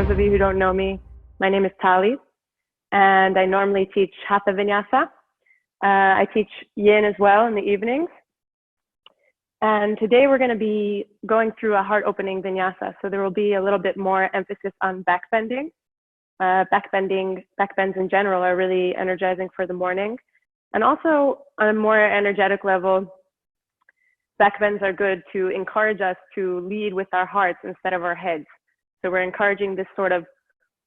those of you who don't know me, my name is Tali, and I normally teach Hatha Vinyasa. I teach Yin as well in the evenings. And today we're going to be going through a heart-opening vinyasa. So there will be a little bit more emphasis on back bending. Back bends in general are really energizing for the morning. And also on a more energetic level, back bends are good to encourage us to lead with our hearts instead of our heads. So we're encouraging this sort of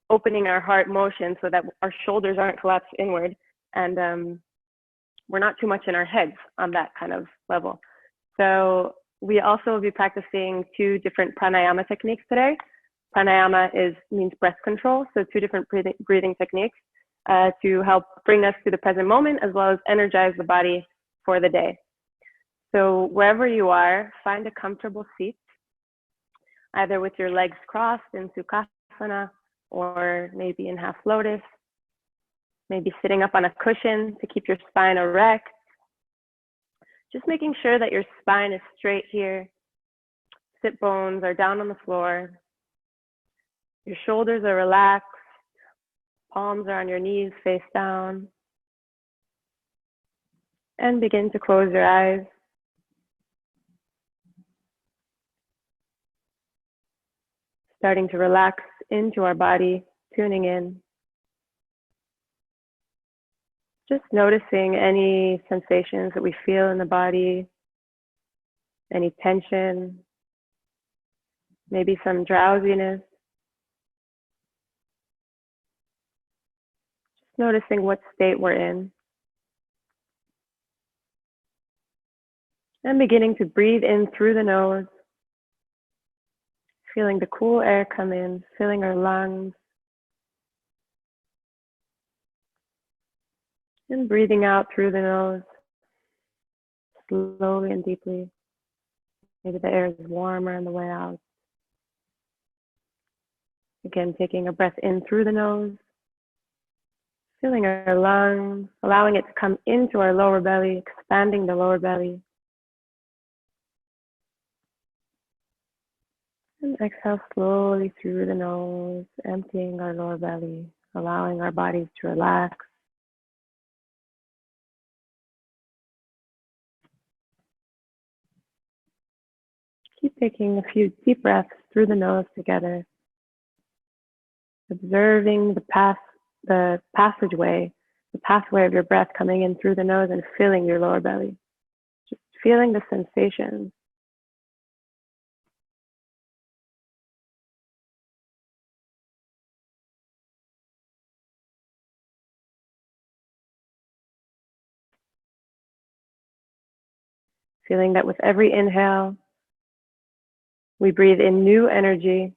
opening our heart motion so that our shoulders aren't collapsed inward, and we're not too much in our heads on that kind of level. So we also will be practicing 2 different pranayama techniques today. Pranayama means breath control, so 2 different breathing techniques to help bring us to the present moment as well as energize the body for the day. So wherever you are, find a comfortable seat, either with your legs crossed in Sukhasana or maybe in half lotus, maybe sitting up on a cushion to keep your spine erect. Just making sure that your spine is straight here. Sit bones are down on the floor. Your shoulders are relaxed. Palms are on your knees, face down. And begin to close your eyes. Starting to relax into our body, tuning in. Just noticing any sensations that we feel in the body, any tension, maybe some drowsiness. Just noticing what state we're in. And beginning to breathe in through the nose. Feeling the cool air come in, filling our lungs. And breathing out through the nose, slowly and deeply. Maybe the air is warmer on the way out. Again, taking a breath in through the nose, filling our lungs, allowing it to come into our lower belly, expanding the lower belly. And exhale slowly through the nose, emptying our lower belly, allowing our bodies to relax. Keep taking a few deep breaths through the nose together, observing the passageway, the pathway of your breath coming in through the nose and filling your lower belly. Just feeling the sensations. Feeling that with every inhale, we breathe in new energy,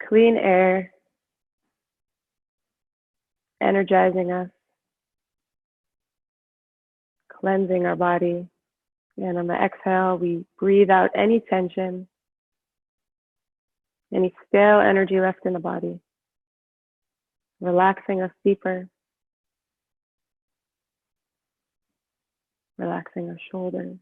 clean air, energizing us, cleansing our body. And on the exhale, we breathe out any tension, any stale energy left in the body, relaxing us deeper, relaxing our shoulders.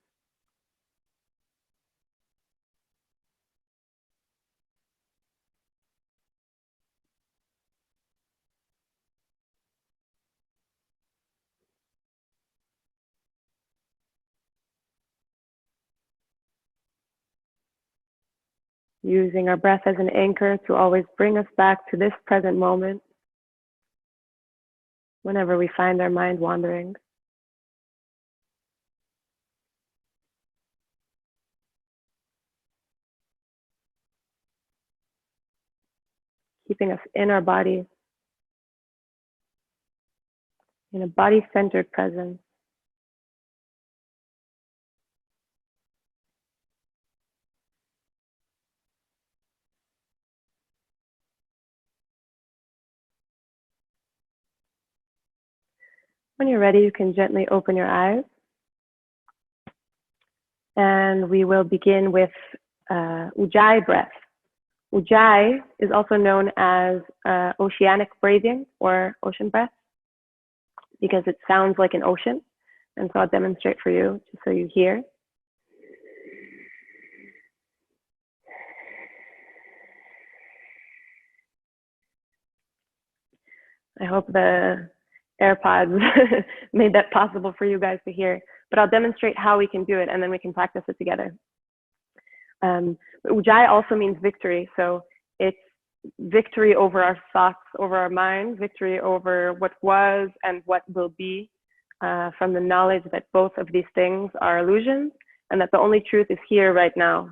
Using our breath as an anchor to always bring us back to this present moment whenever we find our mind wandering. Keeping us in our body, in a body-centered presence. When you're ready, you can gently open your eyes. And we will begin with Ujjayi breath. Ujjayi is also known as oceanic breathing or ocean breath because it sounds like an ocean. And so I'll demonstrate for you just so you hear. I hope the AirPods made that possible for you guys to hear, but I'll demonstrate how we can do it and then we can practice it together. Ujjayi also means victory. So it's victory over our thoughts, over our mind, victory over what was and what will be, from the knowledge that both of these things are illusions and that the only truth is here right now.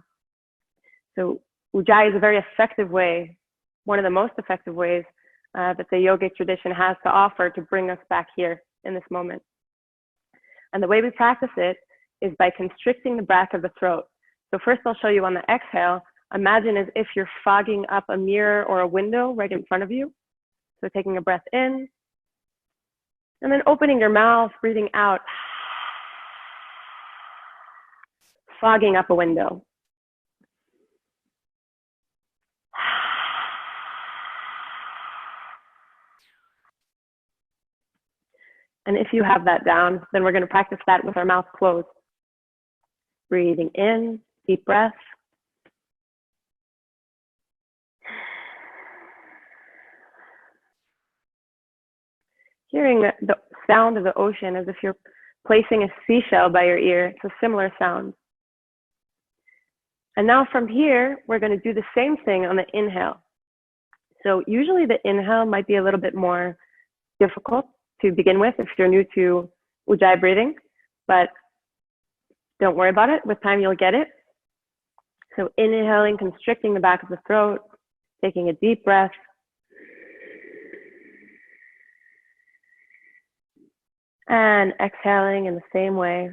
So Ujjayi is a very effective way, one of the most effective ways that the yogic tradition has to offer to bring us back here in this moment. And the way we practice it is by constricting the back of the throat. So first I'll show you on the exhale. Imagine as if you're fogging up a mirror or a window right in front of you. So taking a breath in, and then opening your mouth, breathing out, fogging up a window. And if you have that down, then we're going to practice that with our mouth closed. Breathing in, deep breath. Hearing the sound of the ocean as if you're placing a seashell by your ear. It's a similar sound. And now from here, we're going to do the same thing on the inhale. So usually the inhale might be a little bit more difficult to begin with if you're new to Ujjayi breathing, but don't worry about it. With time, you'll get it. So inhaling, constricting the back of the throat, taking a deep breath. And exhaling in the same way.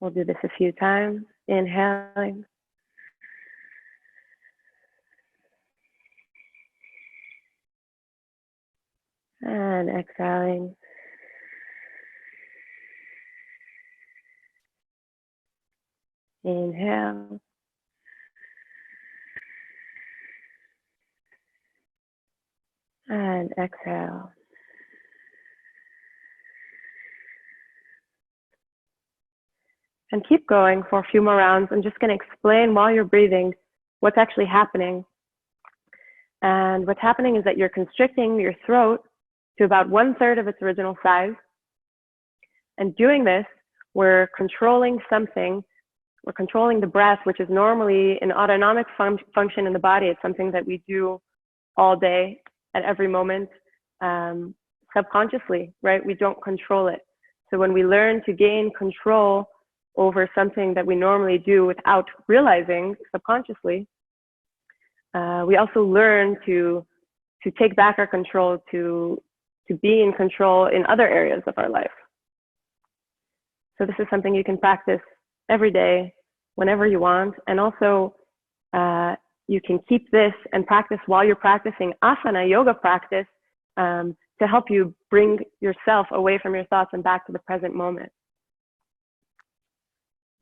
We'll do this a few times. Inhaling. And exhaling. Inhale. And exhale. And keep going for a few more rounds. I'm just going to explain while you're breathing what's actually happening. And what's happening is that you're constricting your throat to about 1/3 of its original size. And doing this, we're controlling something. We're controlling the breath, which is normally an autonomic function in the body. It's something that we do all day, at every moment, subconsciously, right? We don't control it. So when we learn to gain control over something that we normally do without realizing subconsciously, we also learn to take back our control, to be in control in other areas of our life. So this is something you can practice every day, whenever you want. And also, you can keep this and practice while you're practicing asana yoga practice to help you bring yourself away from your thoughts and back to the present moment.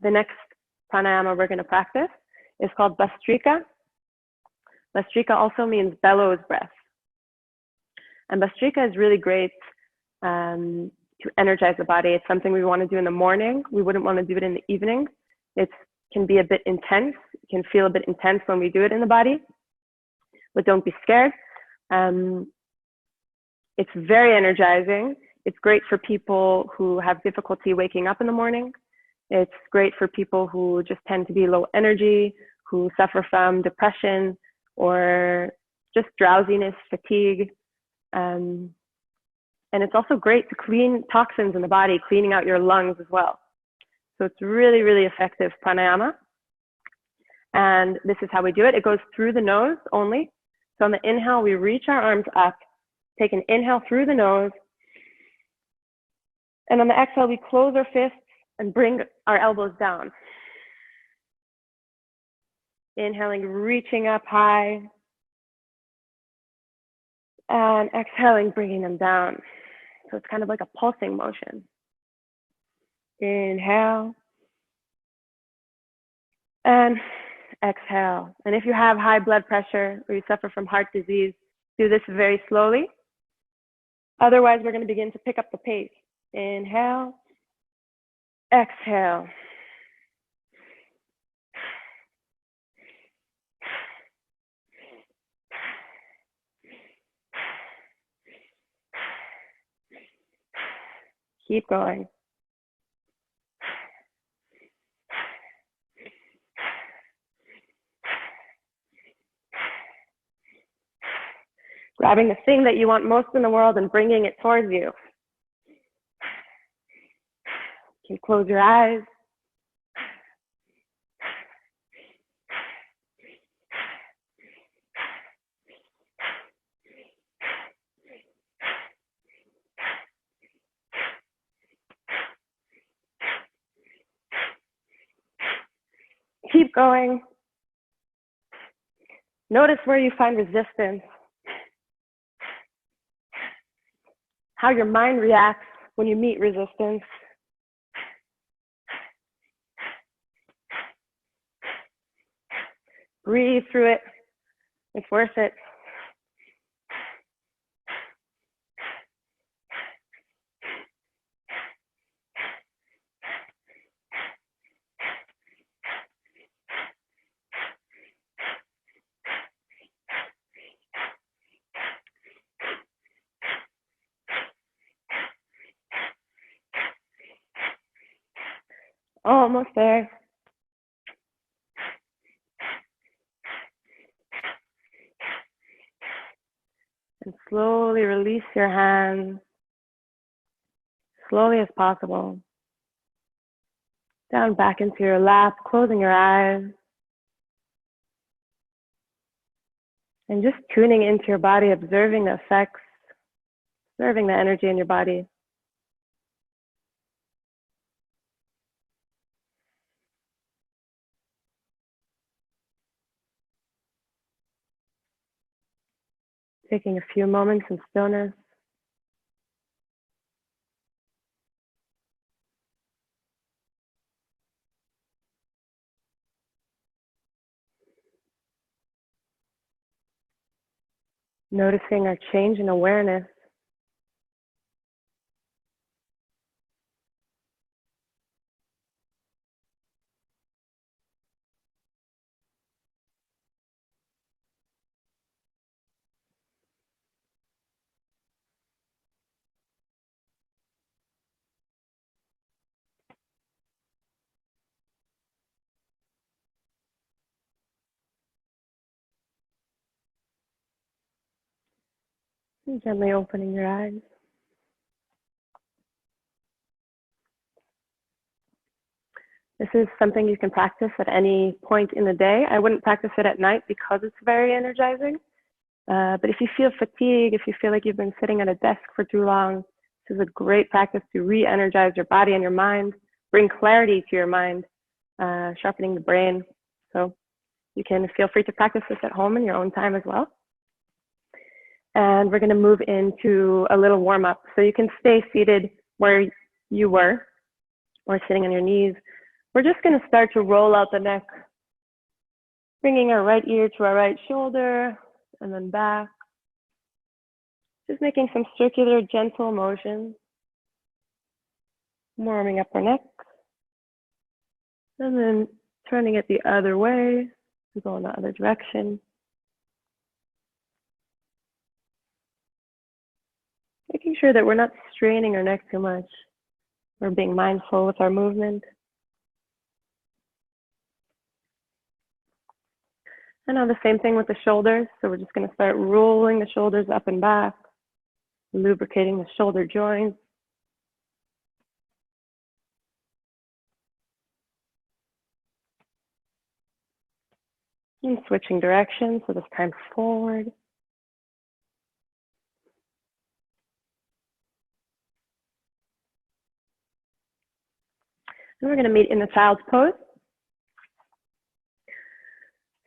The next pranayama we're going to practice is called Bhastrika. Bhastrika also means bellows breath. And Bhastrika is really great to energize the body. It's something we want to do in the morning. We wouldn't want to do it in the evening. It can be a bit intense. It can feel a bit intense when we do it in the body, but don't be scared. It's very energizing. It's great for people who have difficulty waking up in the morning. It's great for people who just tend to be low energy, who suffer from depression or just drowsiness, fatigue. And it's also great to clean toxins in the body, cleaning out your lungs as well. So it's really, really effective pranayama. And this is how we do it. It goes through the nose only. So on the inhale, we reach our arms up, take an inhale through the nose. And on the exhale, we close our fists and bring our elbows down. Inhaling, reaching up high. And exhaling, bringing them down. So it's kind of like a pulsing motion. Inhale. And exhale. And if you have high blood pressure or you suffer from heart disease, do this very slowly. Otherwise, we're going to begin to pick up the pace. Inhale. Exhale. Keep going. Grabbing the thing that you want most in the world and bringing it towards you. You can close your eyes. Keep going. Notice where you find resistance. How your mind reacts when you meet resistance. Breathe through it. It's worth it. Almost there. And slowly release your hands, slowly as possible. Down back into your lap, closing your eyes. And just tuning into your body, observing the effects, observing the energy in your body. Taking a few moments in stillness. Noticing our change in awareness. And gently opening your eyes. This is something you can practice at any point in the day. I wouldn't practice it at night because it's very energizing. But if you feel fatigue, if you feel like you've been sitting at a desk for too long, this is a great practice to re-energize your body and your mind, bring clarity to your mind, sharpening the brain. So you can feel free to practice this at home in your own time as well. And we're going to move into a little warm-up. So you can stay seated where you were or sitting on your knees. We're just going to start to roll out the neck, bringing our right ear to our right shoulder and then back. Just making some circular, gentle motions, warming up our neck, and then turning it the other way to go in the other direction. Making sure that we're not straining our neck too much. We're being mindful with our movement. And now the same thing with the shoulders. So we're just going to start rolling the shoulders up and back, lubricating the shoulder joints. And switching directions, so this time forward. And we're going to meet in the child's pose.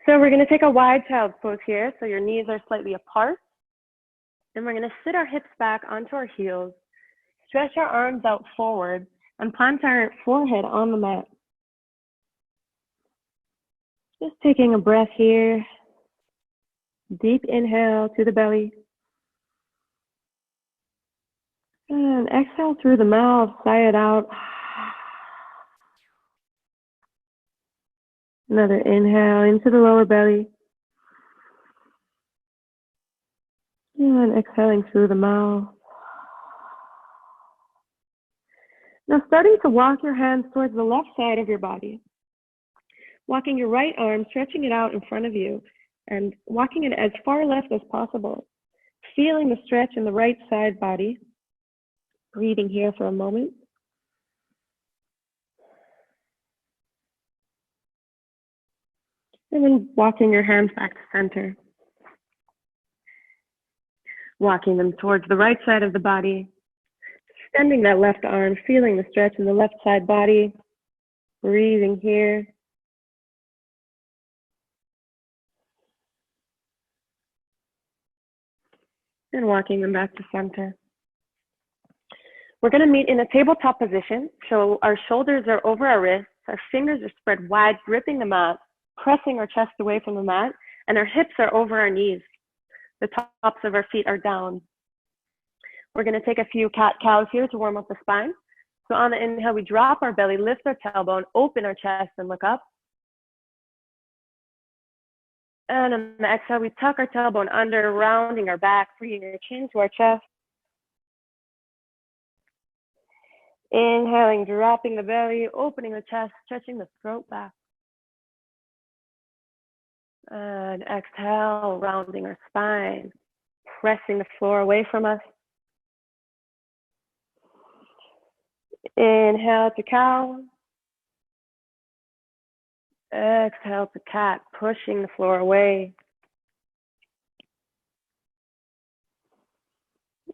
So we're going to take a wide child's pose here. So your knees are slightly apart. And we're going to sit our hips back onto our heels, stretch our arms out forward, and plant our forehead on the mat. Just taking a breath here. Deep inhale to the belly. And exhale through the mouth, sigh it out. Another inhale into the lower belly. And exhaling through the mouth. Now starting to walk your hands towards the left side of your body. Walking your right arm, stretching it out in front of you, and walking it as far left as possible. Feeling the stretch in the right side body. Breathing here for a moment. And then walking your hands back to center. Walking them towards the right side of the body. Extending that left arm, feeling the stretch in the left side body. Breathing here. And walking them back to center. We're going to meet in a tabletop position. So our shoulders are over our wrists, our fingers are spread wide, gripping the mat, pressing our chest away from the mat, and our hips are over our knees. The tops of our feet are down. We're going to take a few cat-cows here to warm up the spine. So on the inhale, we drop our belly, lift our tailbone, open our chest, and look up. And on the exhale, we tuck our tailbone under, rounding our back, bringing our chin to our chest. Inhaling, dropping the belly, opening the chest, stretching the throat back. And exhale, rounding our spine, pressing the floor away from us. Inhale to cow. Exhale to cat, pushing the floor away.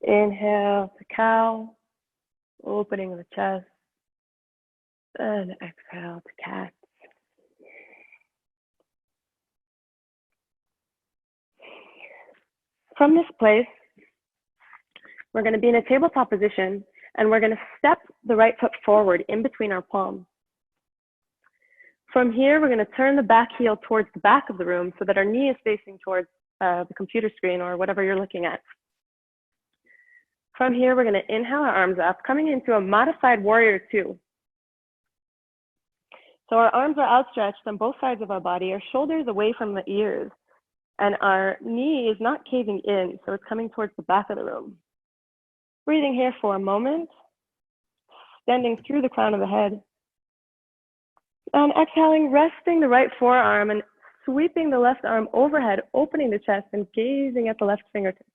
Inhale to cow, opening the chest. And exhale to cat. From this place, we're going to be in a tabletop position, and we're going to step the right foot forward in between our palms. From here, we're going to turn the back heel towards the back of the room so that our knee is facing towards the computer screen or whatever you're looking at. From here, we're going to inhale our arms up, coming into a modified warrior two. So our arms are outstretched on both sides of our body, our shoulders away from the ears, and our knee is not caving in, so it's coming towards the back of the room. Breathing here for a moment, extending through the crown of the head. And exhaling, resting the right forearm and sweeping the left arm overhead, opening the chest and gazing at the left fingertips.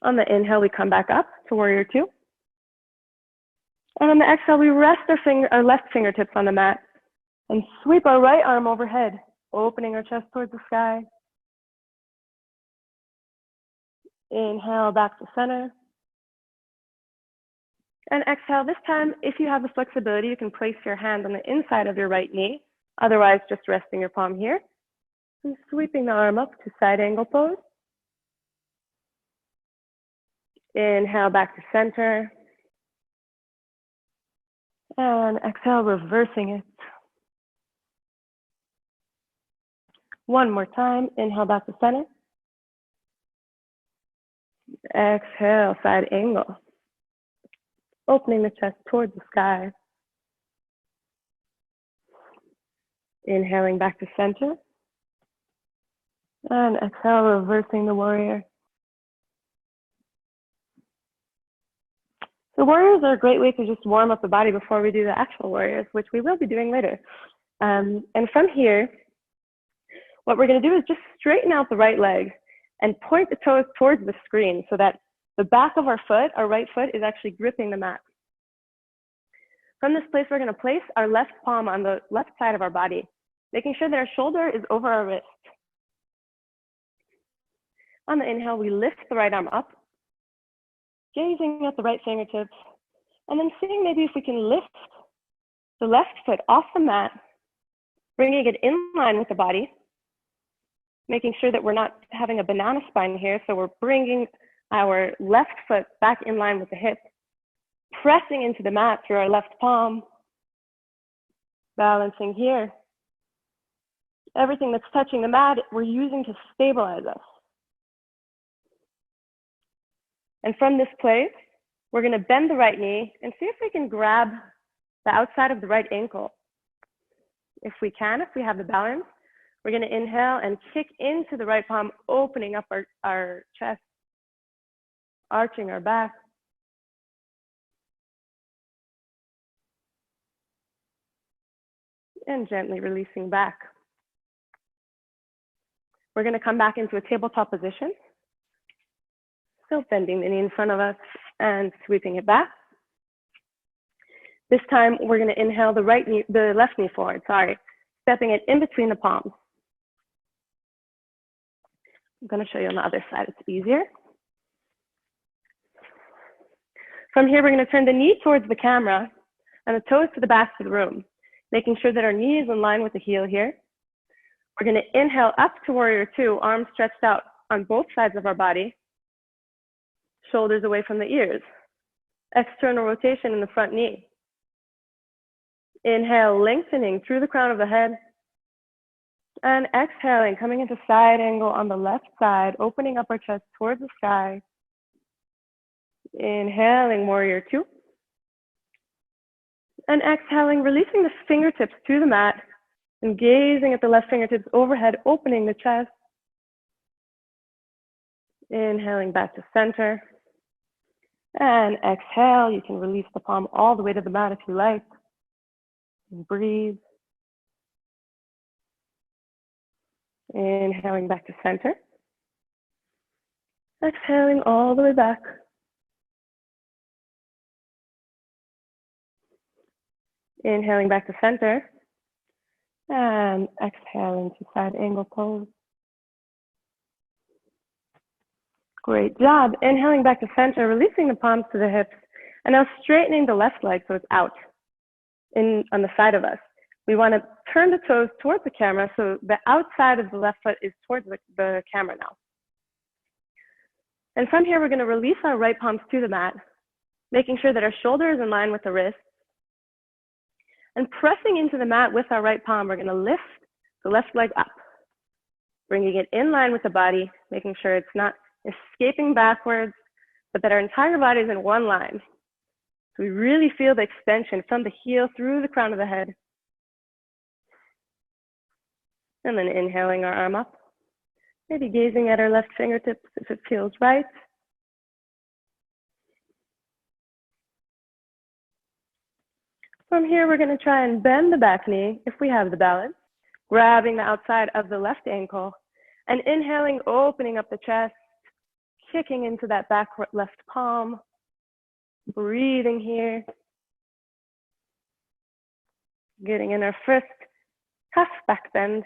On the inhale, we come back up to warrior two. And on the exhale, we rest our left fingertips on the mat and sweep our right arm overhead, opening our chest towards the sky. Inhale back to center. And exhale, this time, if you have the flexibility, you can place your hand on the inside of your right knee. Otherwise, just resting your palm here. And sweeping the arm up to side angle pose. Inhale back to center. And exhale, reversing it. One more time, inhale back to center. Exhale, side angle. Opening the chest towards the sky. Inhaling back to center. And exhale, reversing the warrior. So warriors are a great way to just warm up the body before we do the actual warriors, which we will be doing later. And from here, what we're going to do is just straighten out the right leg and point the toes towards the screen so that the back of our foot, our right foot, is actually gripping the mat. From this place, we're going to place our left palm on the left side of our body, making sure that our shoulder is over our wrist. On the inhale, we lift the right arm up, gazing at the right fingertips, and then seeing maybe if we can lift the left foot off the mat, bringing it in line with the body, making sure that we're not having a banana spine here. So we're bringing our left foot back in line with the hip, pressing into the mat through our left palm, balancing here. Everything that's touching the mat, we're using to stabilize us. And from this place, we're going to bend the right knee and see if we can grab the outside of the right ankle. If we can, if we have the balance, we're going to inhale and kick into the right palm, opening up our chest, arching our back. and gently releasing back. We're going to come back into a tabletop position. Still bending the knee in front of us and sweeping it back. This time, we're going to inhale the left knee forward, stepping it in between the palms. I'm going to show you on the other side, it's easier. From here, we're going to turn the knee towards the camera and the toes to the back of the room, making sure that our knee is in line with the heel here. We're going to inhale up to warrior two, arms stretched out on both sides of our body, shoulders away from the ears. External rotation in the front knee. Inhale, lengthening through the crown of the head. And exhaling, coming into side angle on the left side, opening up our chest towards the sky. Inhaling, warrior two. And exhaling, releasing the fingertips to the mat and gazing at the left fingertips overhead, opening the chest. Inhaling back to center. And exhale, you can release the palm all the way to the mat if you like. And breathe. Inhaling back to center. Exhaling all the way back. Inhaling back to center. And exhaling to side angle pose. Great job. Inhaling back to center, releasing the palms to the hips, and now straightening the left leg so it's out on the side of us. We want to turn the toes towards the camera so the outside of the left foot is towards the camera now. And from here, we're going to release our right palms to the mat, making sure that our shoulder is in line with the wrist. And pressing into the mat with our right palm, we're going to lift the left leg up, bringing it in line with the body, making sure it's not escaping backwards, but that our entire body is in one line. So we really feel the extension from the heel through the crown of the head. And then inhaling our arm up, maybe gazing at our left fingertips if it feels right. From here, we're going to try and bend the back knee if we have the balance, grabbing the outside of the left ankle, and inhaling, opening up the chest, kicking into that back left palm, breathing here, getting in our first half back bend.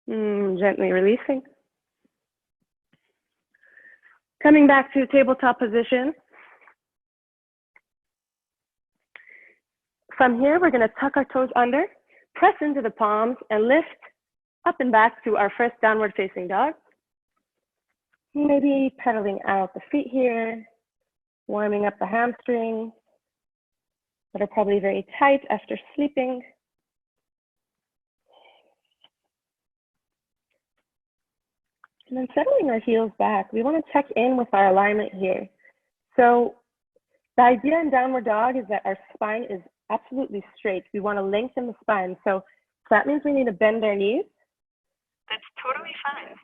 Gently releasing. Coming back to tabletop position. From here, we're going to tuck our toes under, press into the palms, and lift up and back to our first downward facing dog. Maybe pedaling out the feet here, warming up the hamstrings that are probably very tight after sleeping. And then settling our heels back, we want to check in with our alignment here. So the idea in downward dog is that our spine is absolutely straight. We want to lengthen the spine. So that means we need to bend our knees. That's totally fine.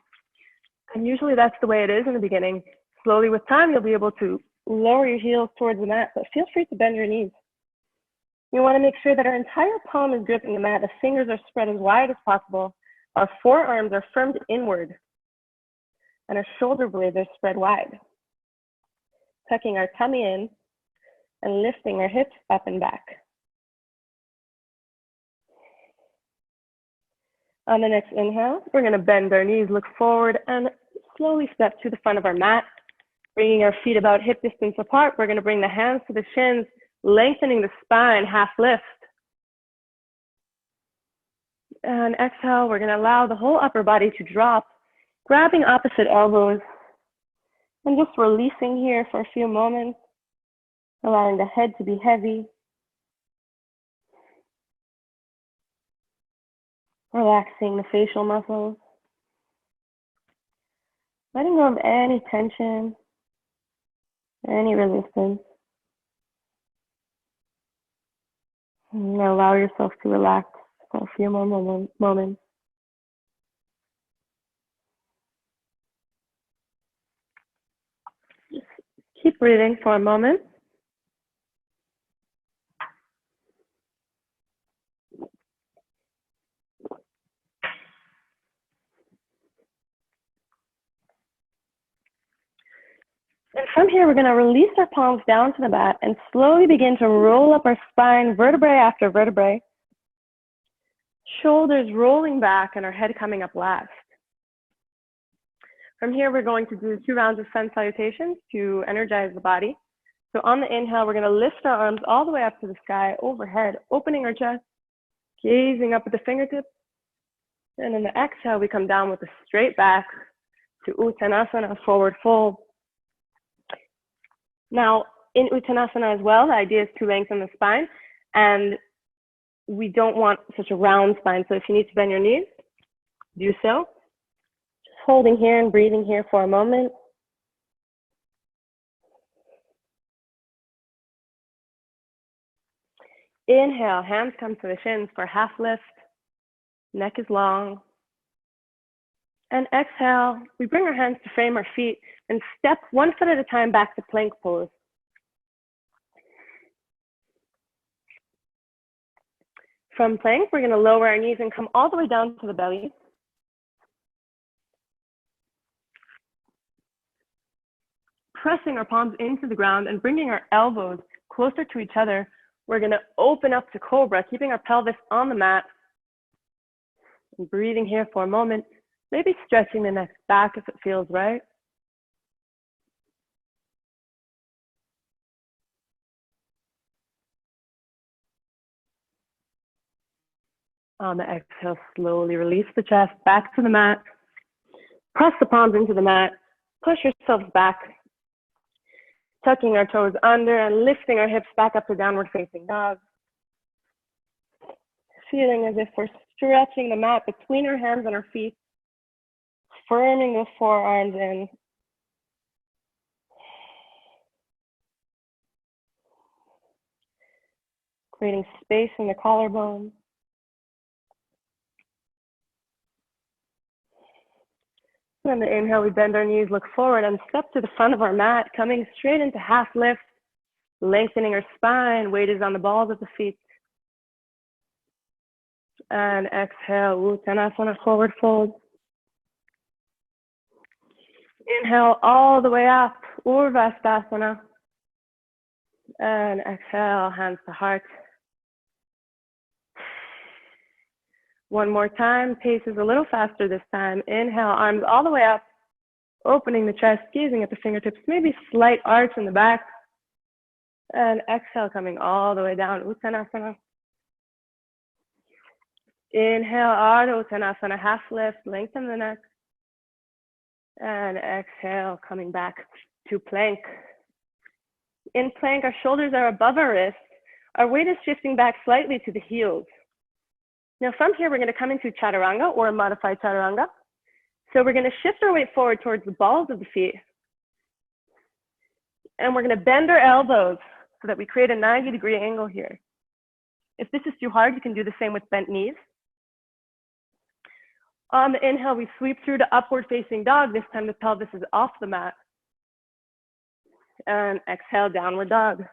And usually that's the way it is in the beginning. Slowly with time, you'll be able to lower your heels towards the mat, but feel free to bend your knees. You want to make sure that our entire palm is gripping the mat. The fingers are spread as wide as possible. Our forearms are firmed inward. And our shoulder blades are spread wide. Tucking our tummy in and lifting our hips up and back. On the next inhale, we're going to bend our knees, look forward, and slowly step to the front of our mat, bringing our feet about hip distance apart. We're going to bring the hands to the shins, lengthening the spine, half lift. And exhale, we're going to allow the whole upper body to drop, grabbing opposite elbows, and just releasing here for a few moments, allowing the head to be heavy. Relaxing the facial muscles. Letting go of any tension, any resistance. And allow yourself to relax for a few more moments. Just keep breathing for a moment. And from here, we're going to release our palms down to the mat and slowly begin to roll up our spine, vertebrae after vertebrae. Shoulders rolling back and our head coming up last. From here, we're going to do 2 rounds of sun salutations to energize the body. So on the inhale, we're going to lift our arms all the way up to the sky, overhead, opening our chest, gazing up at the fingertips. And in the exhale, we come down with a straight back to Uttanasana, forward fold. Now, in Uttanasana as well, the idea is to lengthen the spine, and we don't want such a round spine. So if you need to bend your knees, do so. Just holding here and breathing here for a moment. Inhale, hands come to the shins for half lift. Neck is long. And exhale, we bring our hands to frame our feet and step 1 foot at a time back to plank pose. From plank, we're going to lower our knees and come all the way down to the belly. Pressing our palms into the ground and bringing our elbows closer to each other, we're going to open up to cobra, keeping our pelvis on the mat. And breathing here for a moment, maybe stretching the neck back if it feels right. On the exhale, slowly release the chest back to the mat. Press the palms into the mat. Push yourselves back. Tucking our toes under and lifting our hips back up to downward facing dog. Feeling as if we're stretching the mat between our hands and our feet. Firming the forearms in. Creating space in the collarbone. On the inhale, we bend our knees, look forward, and step to the front of our mat, coming straight into half lift, lengthening our spine. Weight is on the balls of the feet. And exhale, Uttanasana, forward fold. Inhale all the way up, Urvastasana. And exhale, hands to heart. One more time, pace is a little faster this time. Inhale, arms all the way up, opening the chest, gazing at the fingertips, maybe slight arch in the back. And exhale, coming all the way down, Uttanasana. Inhale, Ardha Uttanasana, half lift, lengthen the neck. And exhale, coming back to plank. In plank, our shoulders are above our wrists. Our weight is shifting back slightly to the heels. Now from here, we're going to come into Chaturanga or a modified Chaturanga. So we're going to shift our weight forward towards the balls of the feet. And we're going to bend our elbows so that we create a 90-degree angle here. If this is too hard, you can do the same with bent knees. On the inhale, we sweep through to upward facing dog. This time the pelvis is off the mat. And exhale, downward dog.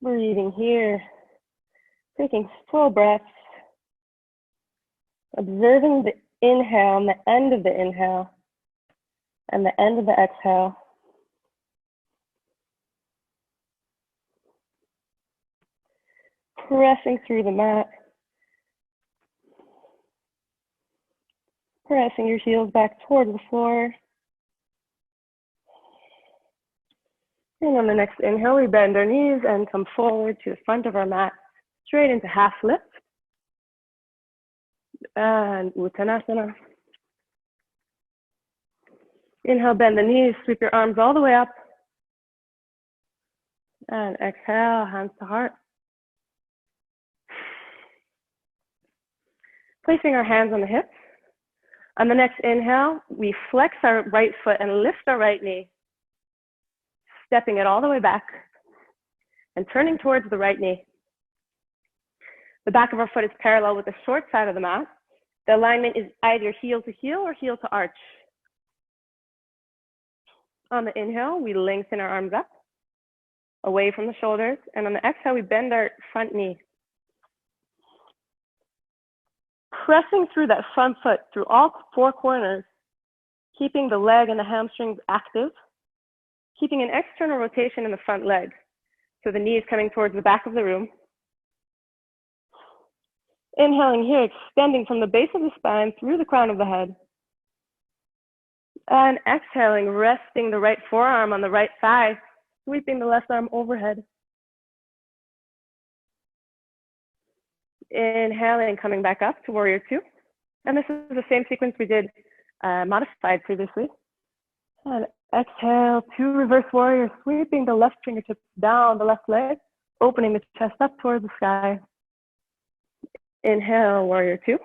Breathing here, taking full breaths, observing the inhale and the end of the inhale and the end of the exhale. Pressing through the mat, pressing your heels back towards the floor. And on the next inhale, we bend our knees and come forward to the front of our mat, straight into half lift. And Uttanasana. Inhale, bend the knees, sweep your arms all the way up. And exhale, hands to heart. Placing our hands on the hips. On the next inhale, we flex our right foot and lift our right knee. Stepping it all the way back and turning towards the right knee. The back of our foot is parallel with the short side of the mat. The alignment is either heel to heel or heel to arch. On the inhale, we lengthen our arms up, away from the shoulders. And on the exhale, we bend our front knee. Pressing through that front foot, through all 4 corners. keeping the leg and the hamstrings active, keeping an external rotation in the front leg. So the knee is coming towards the back of the room. Inhaling here, extending from the base of the spine through the crown of the head. And exhaling, resting the right forearm on the right thigh, sweeping the left arm overhead. Inhaling, coming back up to warrior two. And this is the same sequence we did modified previously. And exhale to reverse warrior, sweeping the left fingertips down the left leg, opening the chest up towards the sky. Inhale, warrior two.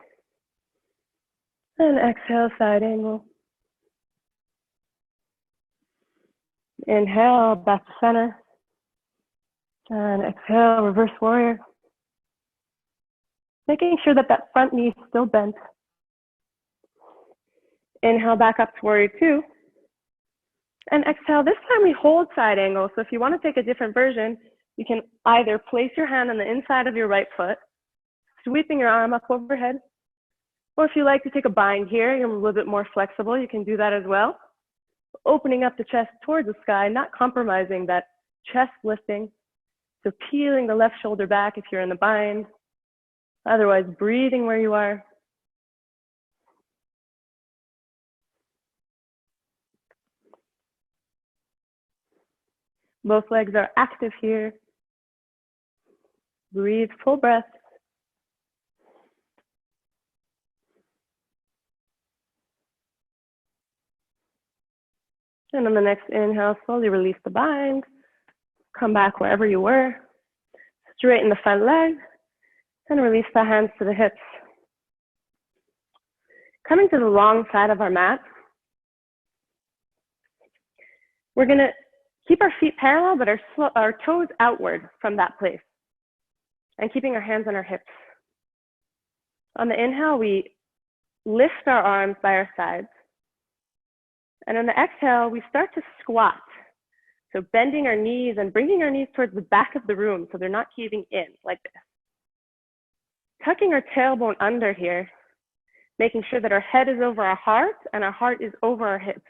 And exhale, side angle. Inhale, back to center. And exhale, reverse warrior. Making sure that that front knee is still bent. Inhale, back up to warrior two. And exhale, this time we hold side angle. So if you want to take a different version, you can either place your hand on the inside of your right foot, sweeping your arm up overhead. Or if you like to take a bind here, you're a little bit more flexible, you can do that as well. Opening up the chest towards the sky, not compromising that chest lifting. So peeling the left shoulder back if you're in the bind. Otherwise, breathing where you are. Both legs are active here. Breathe, full breath. And on the next inhale, slowly release the bind. Come back wherever you were. Straighten the front leg. And release the hands to the hips. Coming to the long side of our mat. We're going to keep our feet parallel, but our toes outward from that place. And keeping our hands on our hips. On the inhale, we lift our arms by our sides. And on the exhale, we start to squat. So bending our knees and bringing our knees towards the back of the room so they're not caving in like this. Tucking our tailbone under here, making sure that our head is over our heart and our heart is over our hips.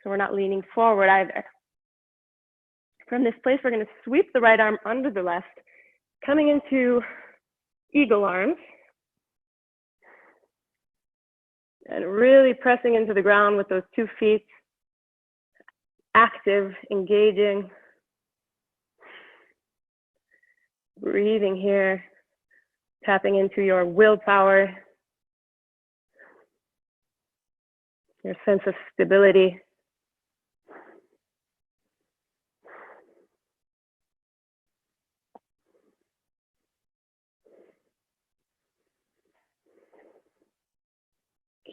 So we're not leaning forward either. From this place, we're going to sweep the right arm under the left, coming into eagle arms. And really pressing into the ground with those 2 feet. Active, engaging. Breathing here. Tapping into your willpower. Your sense of stability.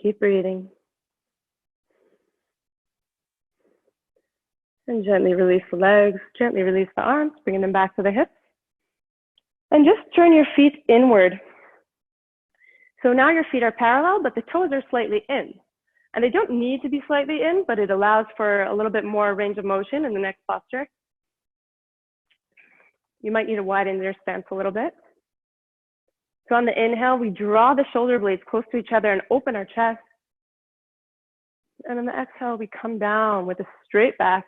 Keep breathing. And gently release the legs, gently release the arms, bringing them back to the hips. And just turn your feet inward. So now your feet are parallel, but the toes are slightly in. And they don't need to be slightly in, but it allows for a little bit more range of motion in the next posture. You might need to widen your stance a little bit. So on the inhale, we draw the shoulder blades close to each other and open our chest. And on the exhale, we come down with a straight back,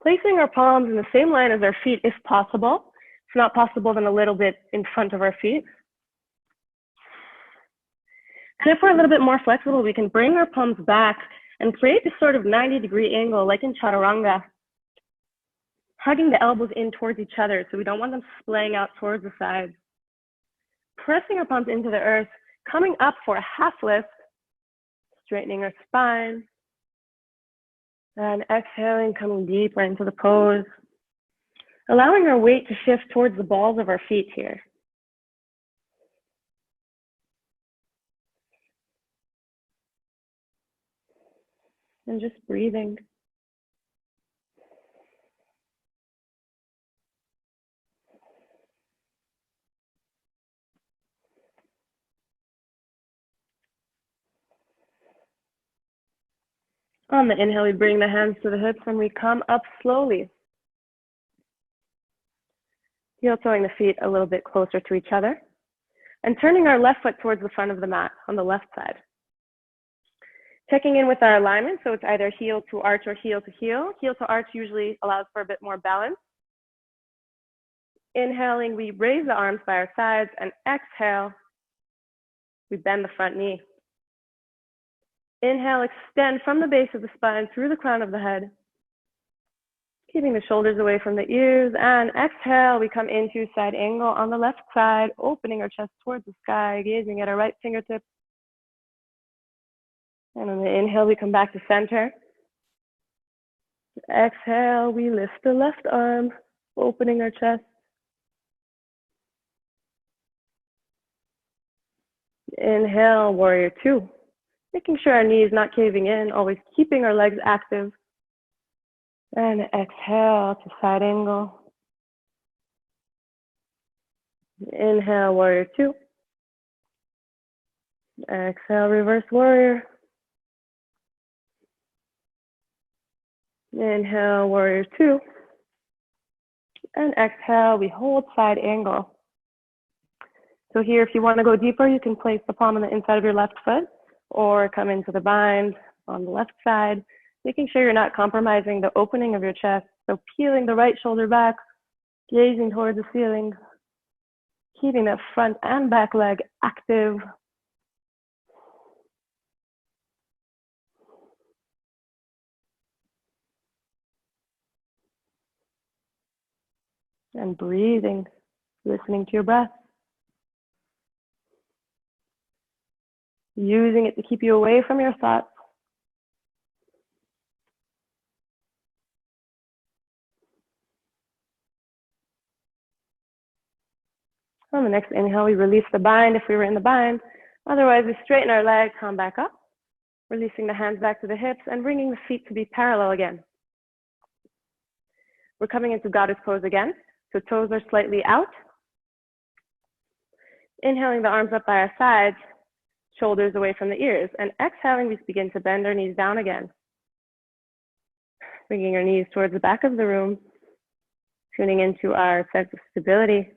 placing our palms in the same line as our feet if possible. If not possible, then a little bit in front of our feet. And if we're a little bit more flexible, we can bring our palms back and create this sort of 90-degree angle like in chaturanga, hugging the elbows in towards each other so we don't want them splaying out towards the sides. Pressing our palms into the earth, coming up for a half lift, straightening our spine, and exhaling, coming deeper into the pose, allowing our weight to shift towards the balls of our feet here. And just breathing. On the inhale, we bring the hands to the hips and we come up slowly. Heel toeing the feet a little bit closer to each other and turning our left foot towards the front of the mat on the left side. Checking in with our alignment, so it's either heel to arch or heel to heel. Heel to arch usually allows for a bit more balance. Inhaling, we raise the arms by our sides, and exhale, we bend the front knee. Inhale, extend from the base of the spine through the crown of the head, keeping the shoulders away from the ears. And exhale, we come into side angle on the left side, opening our chest towards the sky, gazing at our right fingertips. And on the inhale, we come back to center. Exhale, we lift the left arm, opening our chest. Inhale, warrior two. Making sure our knee is not caving in, always keeping our legs active. And exhale to side angle. Inhale, warrior two. Exhale, reverse warrior. Inhale, warrior two. And exhale, we hold side angle. So here, if you want to go deeper, you can place the palm on the inside of your left foot or come into the bind on the left side, making sure you're not compromising the opening of your chest. So peeling the right shoulder back, gazing towards the ceiling, keeping that front and back leg active. And breathing, listening to your breath. Using it to keep you away from your thoughts. On the next inhale, we release the bind if we were in the bind. Otherwise, we straighten our legs, come back up, releasing the hands back to the hips and bringing the feet to be parallel again. We're coming into goddess pose again. So toes are slightly out. Inhaling the arms up by our sides, shoulders away from the ears. And exhaling, we begin to bend our knees down again. Bringing our knees towards the back of the room, tuning into our sense of stability.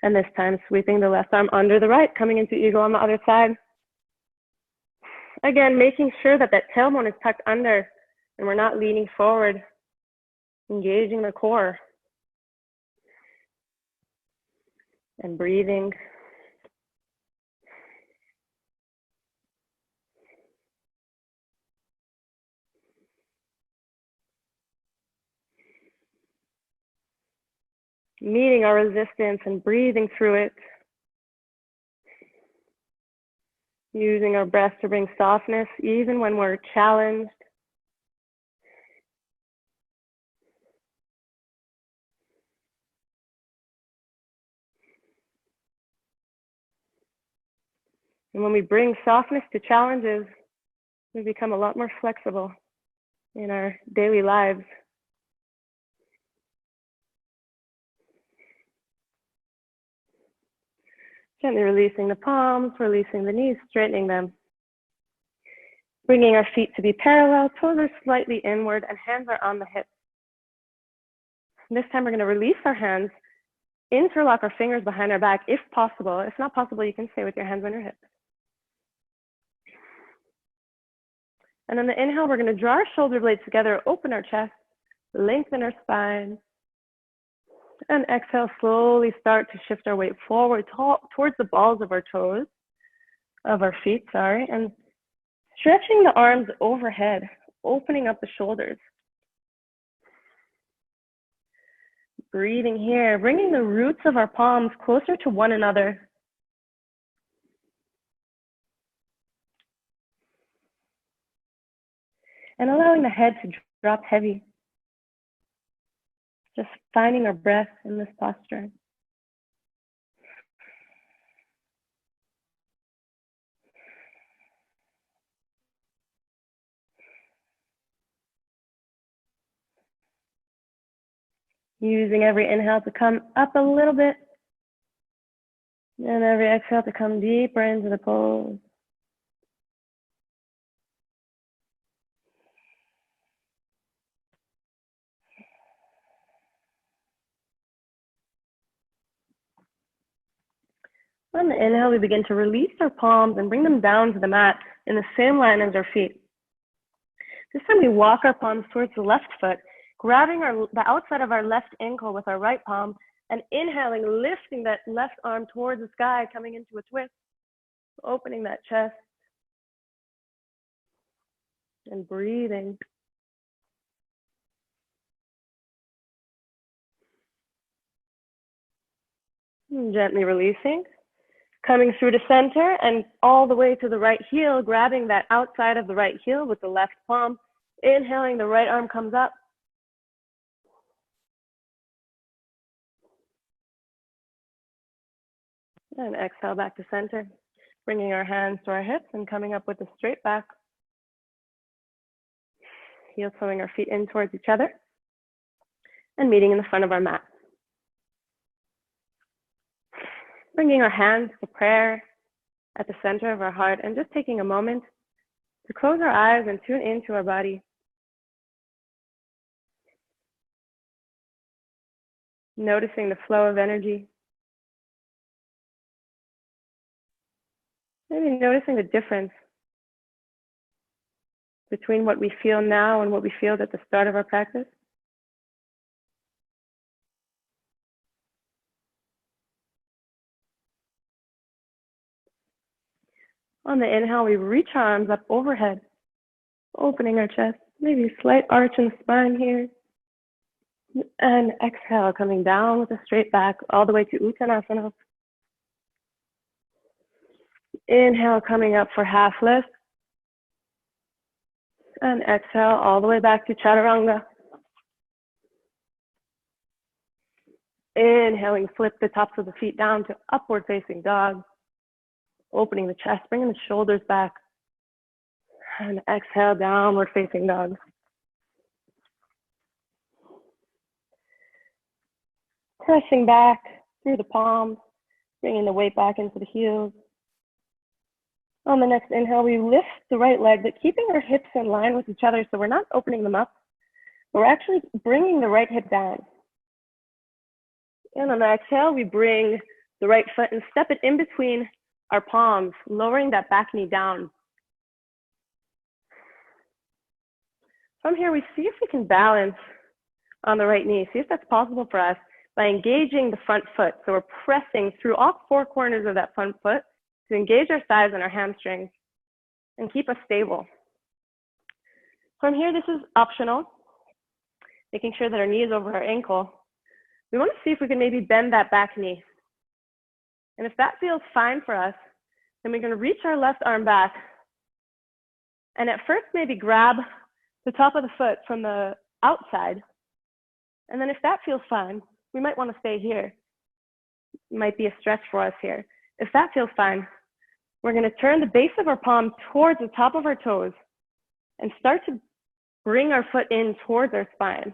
And this time, sweeping the left arm under the right, coming into eagle on the other side. Again, making sure that that tailbone is tucked under and we're not leaning forward, engaging the core. And breathing. Meeting our resistance and breathing through it. Using our breath to bring softness even when we're challenged. And when we bring softness to challenges, we become a lot more flexible in our daily lives. Gently releasing the palms, releasing the knees, straightening them. Bringing our feet to be parallel, toes are slightly inward, and hands are on the hips. This time we're going to release our hands, interlock our fingers behind our back if possible. If not possible, you can stay with your hands on your hips. And on the inhale, we're going to draw our shoulder blades together, open our chest, lengthen our spine. And exhale, slowly start to shift our weight forward towards the balls of our toes, of our feet, and stretching the arms overhead, opening up the shoulders. Breathing here, bringing the roots of our palms closer to one another. And allowing the head to drop heavy. Just finding our breath in this posture. Using every inhale to come up a little bit. And every exhale to come deeper into the pose. On the inhale, we begin to release our palms and bring them down to the mat in the same line as our feet. This time we walk our palms towards the left foot, grabbing the outside of our left ankle with our right palm, and inhaling, lifting that left arm towards the sky, coming into a twist, opening that chest, and breathing. And gently releasing, coming through to center and all the way to the right heel, grabbing that outside of the right heel with the left palm, inhaling, the right arm comes up. And exhale back to center, bringing our hands to our hips and coming up with a straight back. Heel toeing our feet in towards each other and meeting in the front of our mat. Bringing our hands to prayer at the center of our heart and just taking a moment to close our eyes and tune into our body. Noticing the flow of energy. Maybe noticing the difference between what we feel now and what we feel at the start of our practice. On the inhale, we reach our arms up overhead, opening our chest, maybe a slight arch in the spine here. And exhale, coming down with a straight back all the way to Uttanasana. Inhale, coming up for half lift. And exhale all the way back to Chaturanga. Inhaling, flip the tops of the feet down to upward facing dog. Opening the chest, bringing the shoulders back. And exhale, downward facing dog. Pressing back through the palms, bringing the weight back into the heels. On the next inhale, we lift the right leg, but keeping our hips in line with each other so we're not opening them up. We're actually bringing the right hip down. And on the exhale, we bring the right foot and step it in between our palms, lowering that back knee down. From here, we see if we can balance on the right knee. See if that's possible for us by engaging the front foot. So we're pressing through all four corners of that front foot to engage our thighs and our hamstrings and keep us stable. From here, this is optional, making sure that our knee is over our ankle. We want to see if we can maybe bend that back knee. And if that feels fine for us, then we're going to reach our left arm back. And at first, maybe grab the top of the foot from the outside. And then if that feels fine, we might want to stay here. It might be a stretch for us here. If that feels fine, we're going to turn the base of our palm towards the top of our toes and start to bring our foot in towards our spine.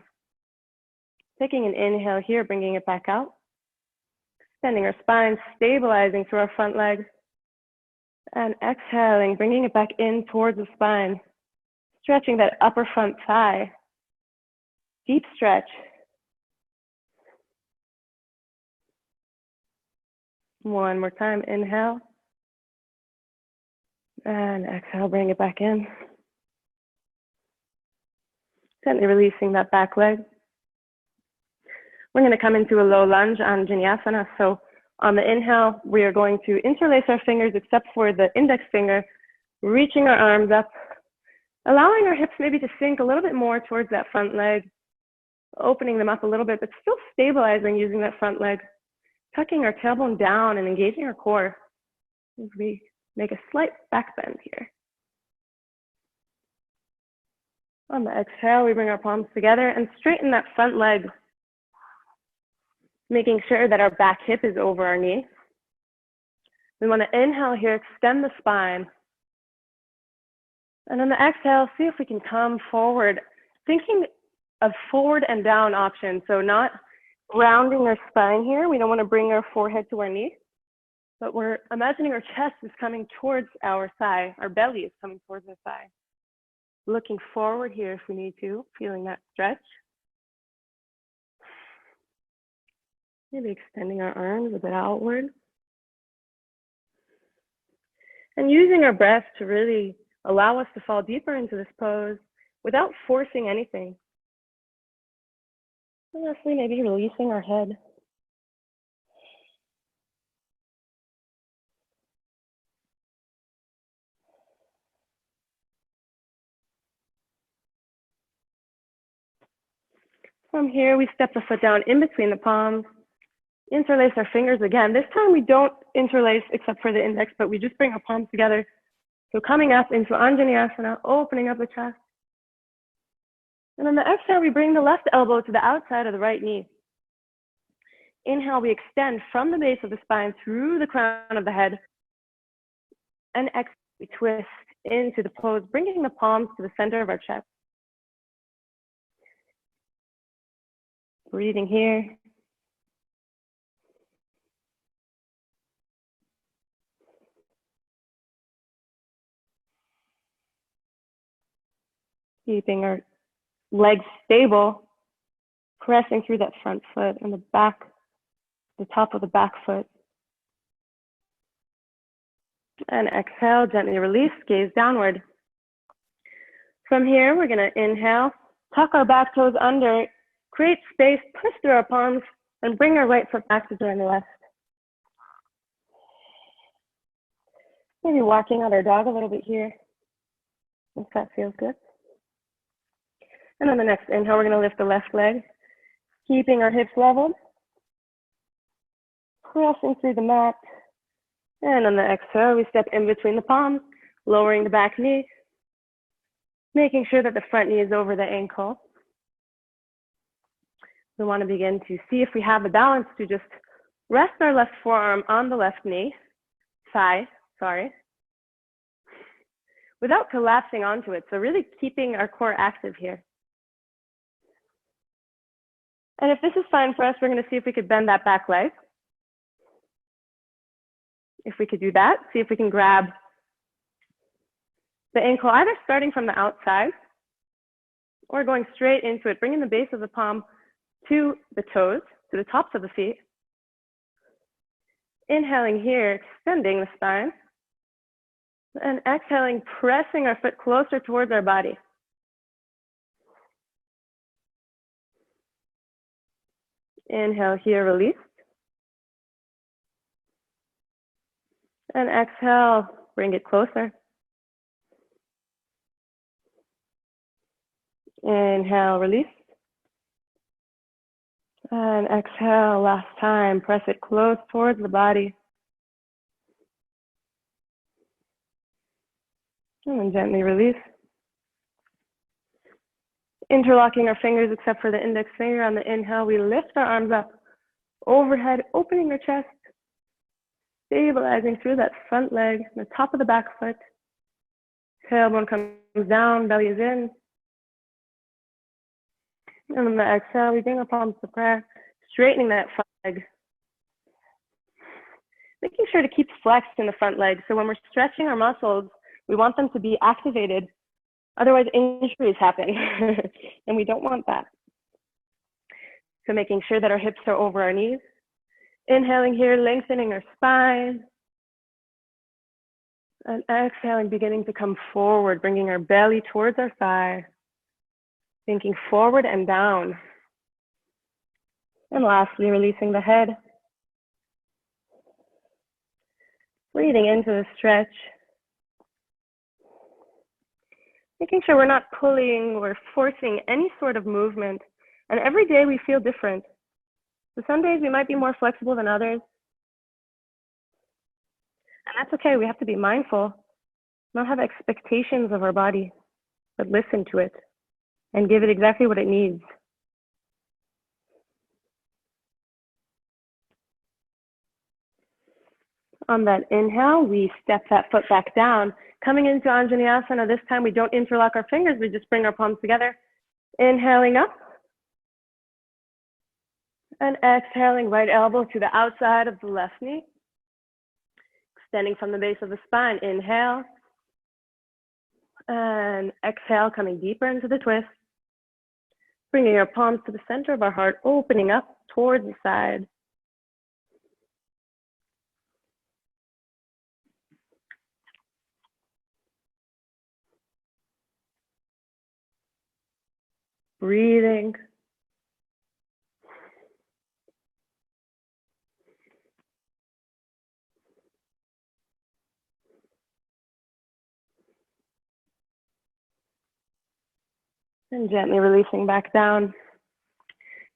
Taking an inhale here, bringing it back out. Extending our spine, stabilizing through our front leg. And exhaling, bringing it back in towards the spine. Stretching that upper front thigh. Deep stretch. One more time, inhale. And exhale, bring it back in. Gently releasing that back leg. We're going to come into a low lunge on Vinyasa. So on the inhale, we are going to interlace our fingers except for the index finger, reaching our arms up, allowing our hips maybe to sink a little bit more towards that front leg, opening them up a little bit, but still stabilizing using that front leg, tucking our tailbone down and engaging our core as we make a slight back bend here. On the exhale, we bring our palms together and straighten that front leg, making sure that our back hip is over our knee. We want to inhale here, extend the spine. And on the exhale, see if we can come forward, thinking of forward and down options. So not rounding our spine here. We don't want to bring our forehead to our knee, but we're imagining our chest is coming towards our thigh. Our belly is coming towards our thigh. Looking forward here if we need to, feeling that stretch. Maybe extending our arms a bit outward. And using our breath to really allow us to fall deeper into this pose, without forcing anything. And lastly, maybe releasing our head. From here, we step the foot down in between the palms, interlace our fingers again. This time we don't interlace except for the index, but we just bring our palms together. So coming up into Anjaneyasana, opening up the chest. And on the exhale, we bring the left elbow to the outside of the right knee. Inhale, we extend from the base of the spine through the crown of the head. And exhale, we twist into the pose, bringing the palms to the center of our chest. Breathing here. Keeping our legs stable, pressing through that front foot and the top of the back foot. And exhale, gently release, gaze downward. From here, we're gonna inhale, tuck our back toes under, create space, push through our palms, and bring our right foot back to join the left. Maybe walking out our dog a little bit here, if that feels good. And on the next inhale, we're gonna lift the left leg, keeping our hips leveled, pressing through the mat. And on the exhale, we step in between the palms, lowering the back knee, making sure that the front knee is over the ankle. We want to begin to see if we have the balance to just rest our left forearm on the left knee, without collapsing onto it. So really keeping our core active here. And if this is fine for us, we're going to see if we could bend that back leg. If we could do that, see if we can grab the ankle, either starting from the outside or going straight into it, bringing the base of the palm to the toes, to the tops of the feet. Inhaling here, extending the spine. And exhaling, pressing our foot closer towards our body. Inhale here, release. And exhale, bring it closer. Inhale, release. And exhale, last time, press it close towards the body. And then gently release. Interlocking our fingers except for the index finger on the inhale, we lift our arms up overhead, opening our chest, stabilizing through that front leg, the top of the back foot. Tailbone comes down, belly is in. And on the exhale, we bring our palms to prayer, straightening that front leg. Making sure to keep flexed in the front leg. So when we're stretching our muscles, we want them to be activated. Otherwise, injuries happen, and we don't want that. So making sure that our hips are over our knees. Inhaling here, lengthening our spine. And exhaling, beginning to come forward, bringing our belly towards our thigh. Thinking forward and down. And lastly, releasing the head. Breathing into the stretch. Making sure we're not pulling or forcing any sort of movement. And every day we feel different. So some days we might be more flexible than others. And that's okay. We have to be mindful, not have expectations of our body, but listen to it and give it exactly what it needs. On that inhale, we step that foot back down. Coming into Anjaneyasana, this time we don't interlock our fingers, we just bring our palms together. Inhaling up. And exhaling, right elbow to the outside of the left knee. Extending from the base of the spine, inhale. And exhale, coming deeper into the twist. Bringing our palms to the center of our heart, opening up towards the side. breathing. And gently releasing back down.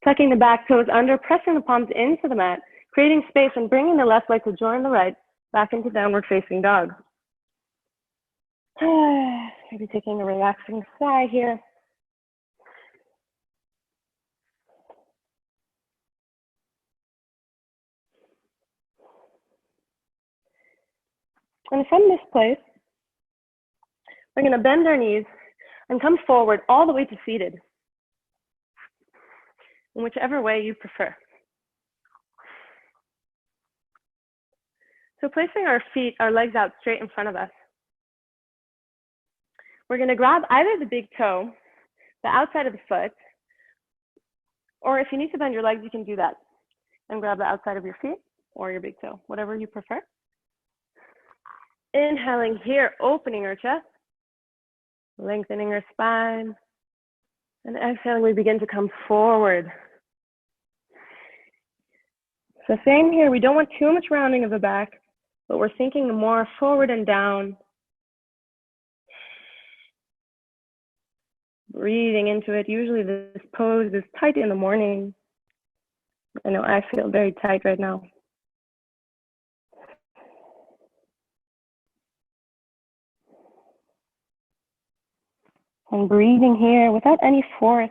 Tucking the back toes under, pressing the palms into the mat, creating space and bringing the left leg to join the right back into downward facing dog. Maybe taking a relaxing sigh here. And from this place, we're going to bend our knees and come forward all the way to seated, in whichever way you prefer. So placing our feet, our legs out straight in front of us. We're going to grab either the big toe, the outside of the foot, or if you need to bend your legs, you can do that. And grab the outside of your feet or your big toe, whatever you prefer. Inhaling here, opening our chest, lengthening our spine. And exhaling, we begin to come forward. So same here, we don't want too much rounding of the back, but we're thinking more forward and down. Breathing into it. Usually this pose is tight in the morning. I know I feel very tight right now. And breathing here without any force.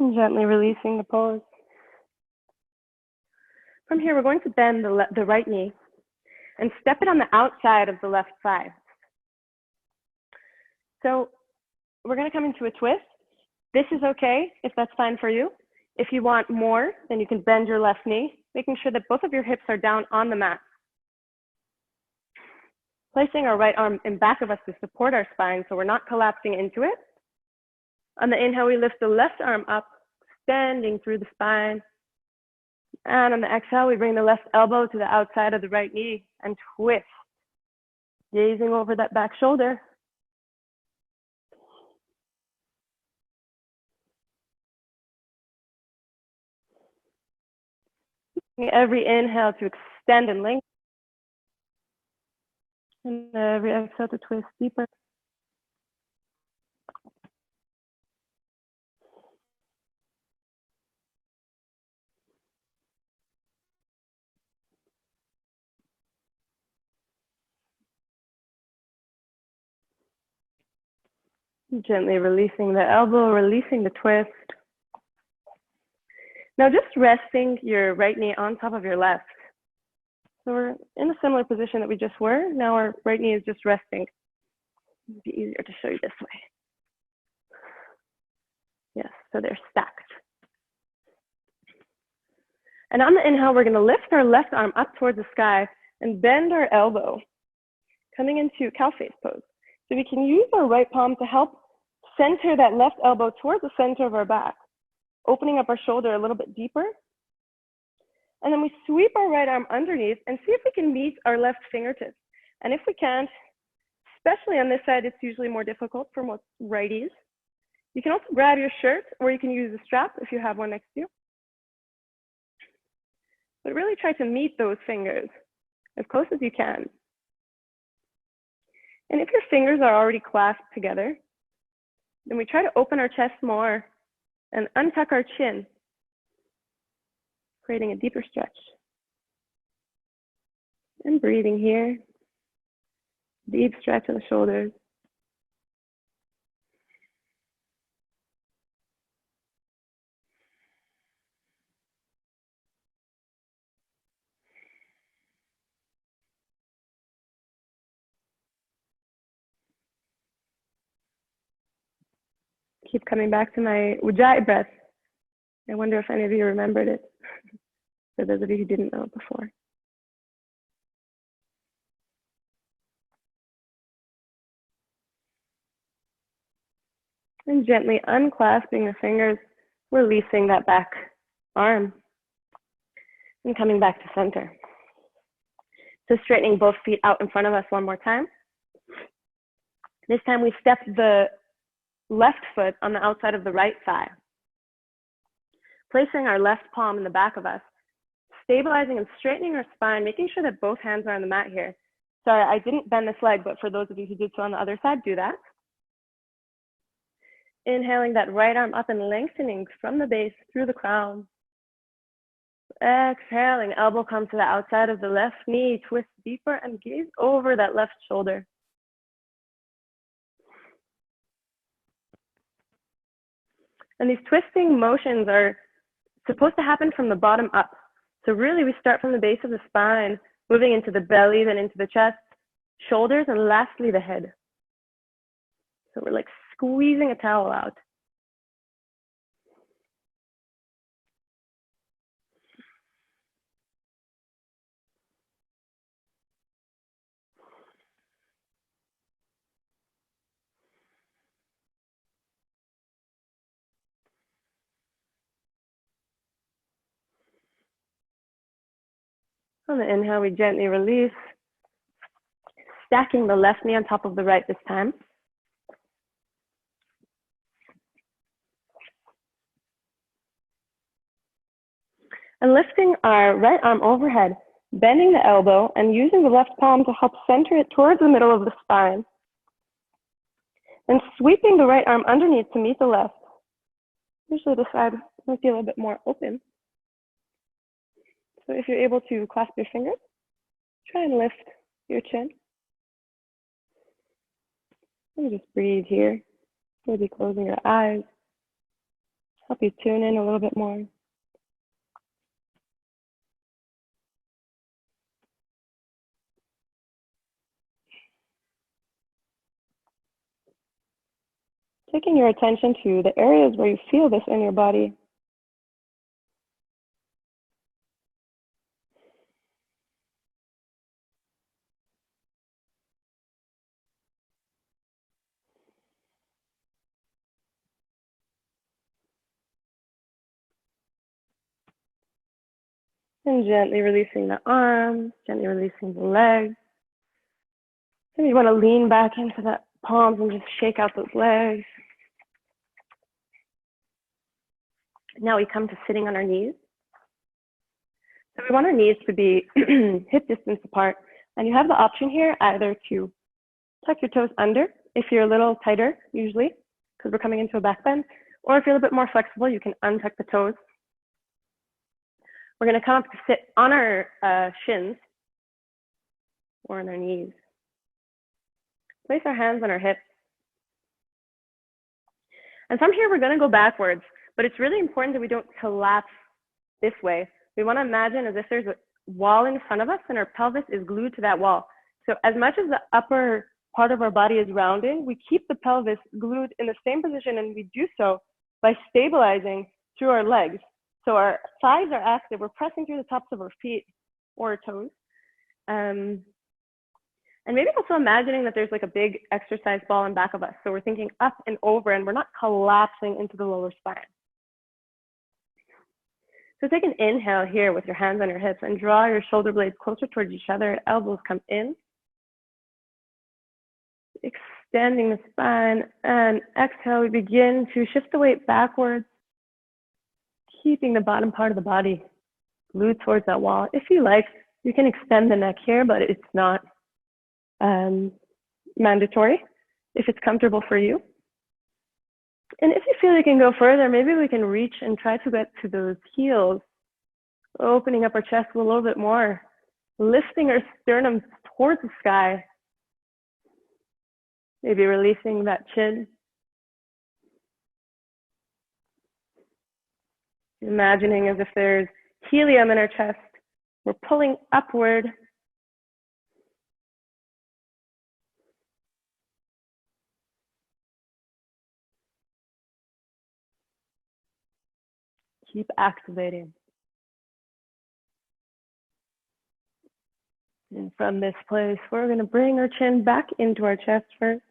And gently releasing the pose. From here, we're going to bend the right knee and step it on the outside of the left thigh. So we're going to come into a twist. This is okay if that's fine for you. If you want more, then you can bend your left knee, making sure that both of your hips are down on the mat. Placing our right arm in back of us to support our spine so we're not collapsing into it. On the inhale, we lift the left arm up, extending through the spine. And on the exhale, we bring the left elbow to the outside of the right knee and twist, gazing over that back shoulder. Every inhale to extend and lengthen, and every exhale to twist deeper. Gently releasing the elbow, releasing the twist. Now just resting your right knee on top of your left. So we're in a similar position that we just were. Now our right knee is just resting. It'll be easier to show you this way. Yes, so they're stacked. And on the inhale, we're going to lift our left arm up towards the sky and bend our elbow, coming into cow face pose. So we can use our right palm to help center that left elbow towards the center of our back, opening up our shoulder a little bit deeper. And then we sweep our right arm underneath and see if we can meet our left fingertips. And if we can't, especially on this side, it's usually more difficult for most righties. You can also grab your shirt, or you can use a strap if you have one next to you. But really try to meet those fingers as close as you can. And if your fingers are already clasped together, then we try to open our chest more and untuck our chin, creating a deeper stretch. And breathing here, deep stretch of the shoulders. Keep coming back to my Ujjayi breath. I wonder if any of you remembered it, for those of you who didn't know it before. And gently unclasping the fingers, releasing that back arm and coming back to center. So straightening both feet out in front of us one more time. This time we step the left foot on the outside of the right thigh, placing our left palm in the back of us, stabilizing and straightening our spine, making sure that both hands are on the mat here. Sorry, I didn't bend this leg, but for those of you who did so on the other side, do that. Inhaling that right arm up and lengthening from the base through the crown. Exhaling, elbow comes to the outside of the left knee, twist deeper and gaze over that left shoulder. And these twisting motions are supposed to happen from the bottom up. So really we start from the base of the spine, moving into the belly, then into the chest, shoulders, and lastly the head. So we're like squeezing a towel out. On the inhale, we gently release, stacking the left knee on top of the right this time. And lifting our right arm overhead, bending the elbow and using the left palm to help center it towards the middle of the spine. And sweeping the right arm underneath to meet the left. Usually the side might be a little bit more open. So if you're able to clasp your fingers, try and lift your chin. And just breathe here. Maybe closing your eyes. Help you tune in a little bit more. Taking your attention to the areas where you feel this in your body. And gently releasing the arms, gently releasing the legs. Maybe you want to lean back into the palms and just shake out those legs. Now we come to sitting on our knees. So we want our knees to be hip distance apart. And you have the option here either to tuck your toes under if you're a little tighter, usually, because we're coming into a back bend. Or if you're a little bit more flexible, you can untuck the toes. We're going to come up to sit on our shins or on our knees. Place our hands on our hips. And from here, we're going to go backwards, but it's really important that we don't collapse this way. We want to imagine as if there's a wall in front of us and our pelvis is glued to that wall. So as much as the upper part of our body is rounding, we keep the pelvis glued in the same position, and we do so by stabilizing through our legs. So our thighs are active. We're pressing through the tops of our feet or our toes. And maybe also imagining that there's like a big exercise ball in back of us. So we're thinking up and over, and we're not collapsing into the lower spine. So take an inhale here with your hands on your hips and draw your shoulder blades closer towards each other. Elbows come in. Extending the spine, and exhale, we begin to shift the weight backwards, keeping the bottom part of the body glued towards that wall. If you like, you can extend the neck here, but it's not mandatory if it's comfortable for you. And if you feel you can go further, maybe we can reach and try to get to those heels, opening up our chest a little bit more, lifting our sternum towards the sky, maybe releasing that chin. Imagining as if there's helium in our chest. We're pulling upward. Keep activating. And from this place, we're going to bring our chin back into our chest first.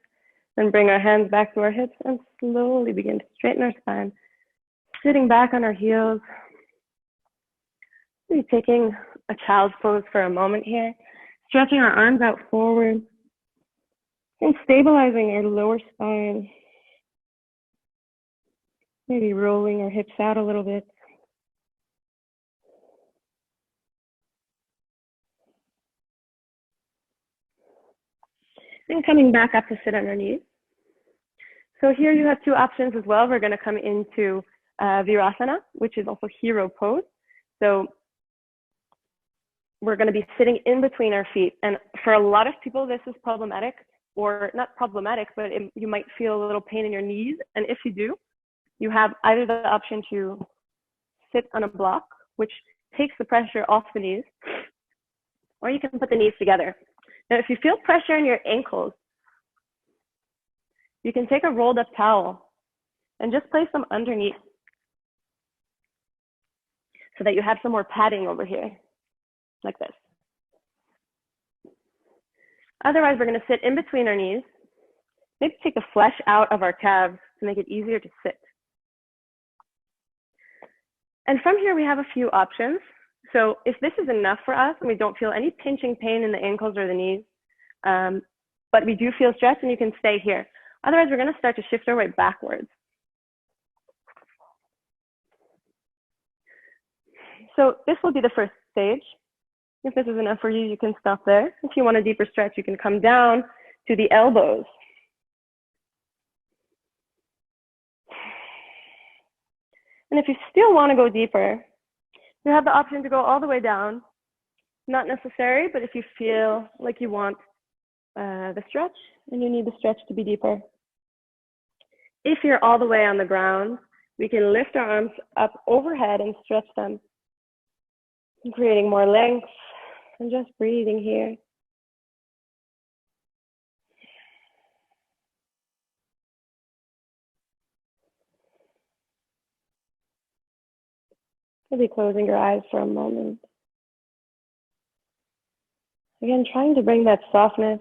Then bring our hands back to our hips and slowly begin to straighten our spine. Sitting back on our heels. Maybe taking a child's pose for a moment here. Stretching our arms out forward. And stabilizing our lower spine. Maybe rolling our hips out a little bit. And coming back up to sit on our knees. So here you have two options as well. We're going to come into Virasana, which is also hero pose. So we're going to be sitting in between our feet. And for a lot of people, this is problematic, or not problematic, but you might feel a little pain in your knees. And if you do, you have either the option to sit on a block, which takes the pressure off the knees, or you can put the knees together. Now, if you feel pressure in your ankles, you can take a rolled up towel and just place them underneath so that you have some more padding over here, like this. Otherwise, we're going to sit in between our knees. Maybe take the flesh out of our calves to make it easier to sit. And from here, we have a few options. So if this is enough for us and we don't feel any pinching pain in the ankles or the knees, but we do feel stretch, and you can stay here. Otherwise, we're going to start to shift our weight backwards. So this will be the first stage. If this is enough for you, you can stop there. If you want a deeper stretch, you can come down to the elbows. And if you still want to go deeper, you have the option to go all the way down. Not necessary, but if you feel like you want the stretch and you need the stretch to be deeper. If you're all the way on the ground, we can lift our arms up overhead and stretch them, creating more length and just breathing here. Maybe closing your eyes for a moment. Again, trying to bring that softness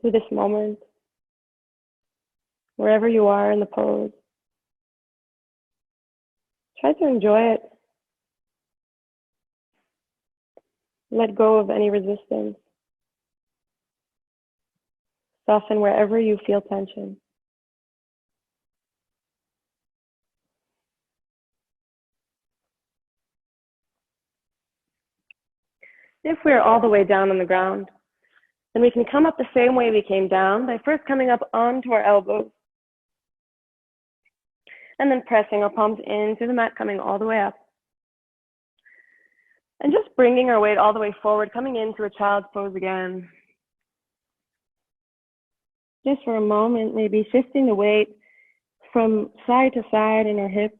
to this moment, wherever you are in the pose. Try to enjoy it. Let go of any resistance. Soften wherever you feel tension. If we're all the way down on the ground, then we can come up the same way we came down by first coming up onto our elbows and then pressing our palms into the mat, coming all the way up. And just bringing our weight all the way forward, coming into a child's pose again. Just for a moment, maybe shifting the weight from side to side in our hips.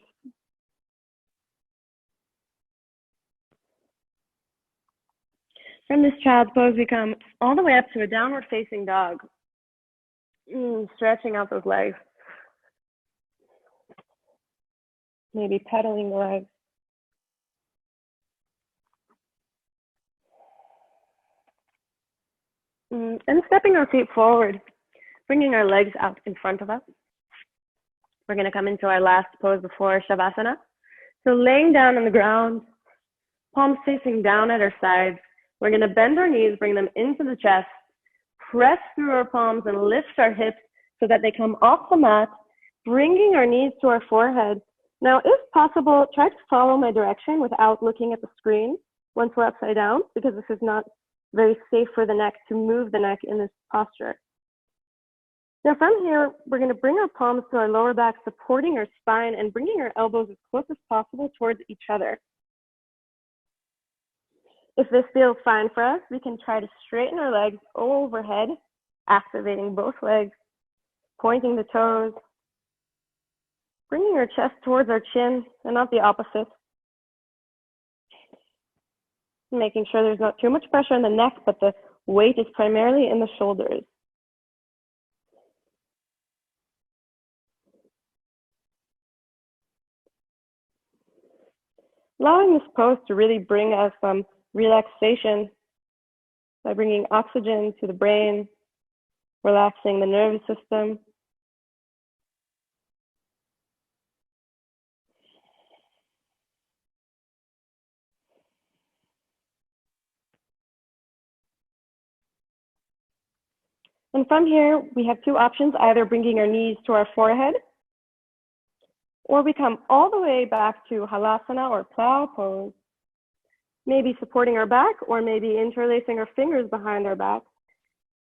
From this child's pose, we come all the way up to a downward facing dog. Stretching out those legs. Maybe pedaling the legs. And stepping our feet forward, bringing our legs out in front of us. We're going to come into our last pose before Shavasana. So laying down on the ground, palms facing down at our sides. We're going to bend our knees, bring them into the chest, press through our palms and lift our hips so that they come off the mat, bringing our knees to our forehead. Now, if possible, try to follow my direction without looking at the screen once we're upside down, because this is not very safe for the neck to move the neck in this posture. Now from here, we're going to bring our palms to our lower back, supporting our spine and bringing our elbows as close as possible towards each other. If this feels fine for us, we can try to straighten our legs overhead, activating both legs, pointing the toes, bringing our chest towards our chin and not the opposite. Making sure there's not too much pressure on the neck, but the weight is primarily in the shoulders. Allowing this pose to really bring us some relaxation by bringing oxygen to the brain, relaxing the nervous system. And from here, we have two options, either bringing our knees to our forehead, or we come all the way back to halasana or plow pose, maybe supporting our back or maybe interlacing our fingers behind our back.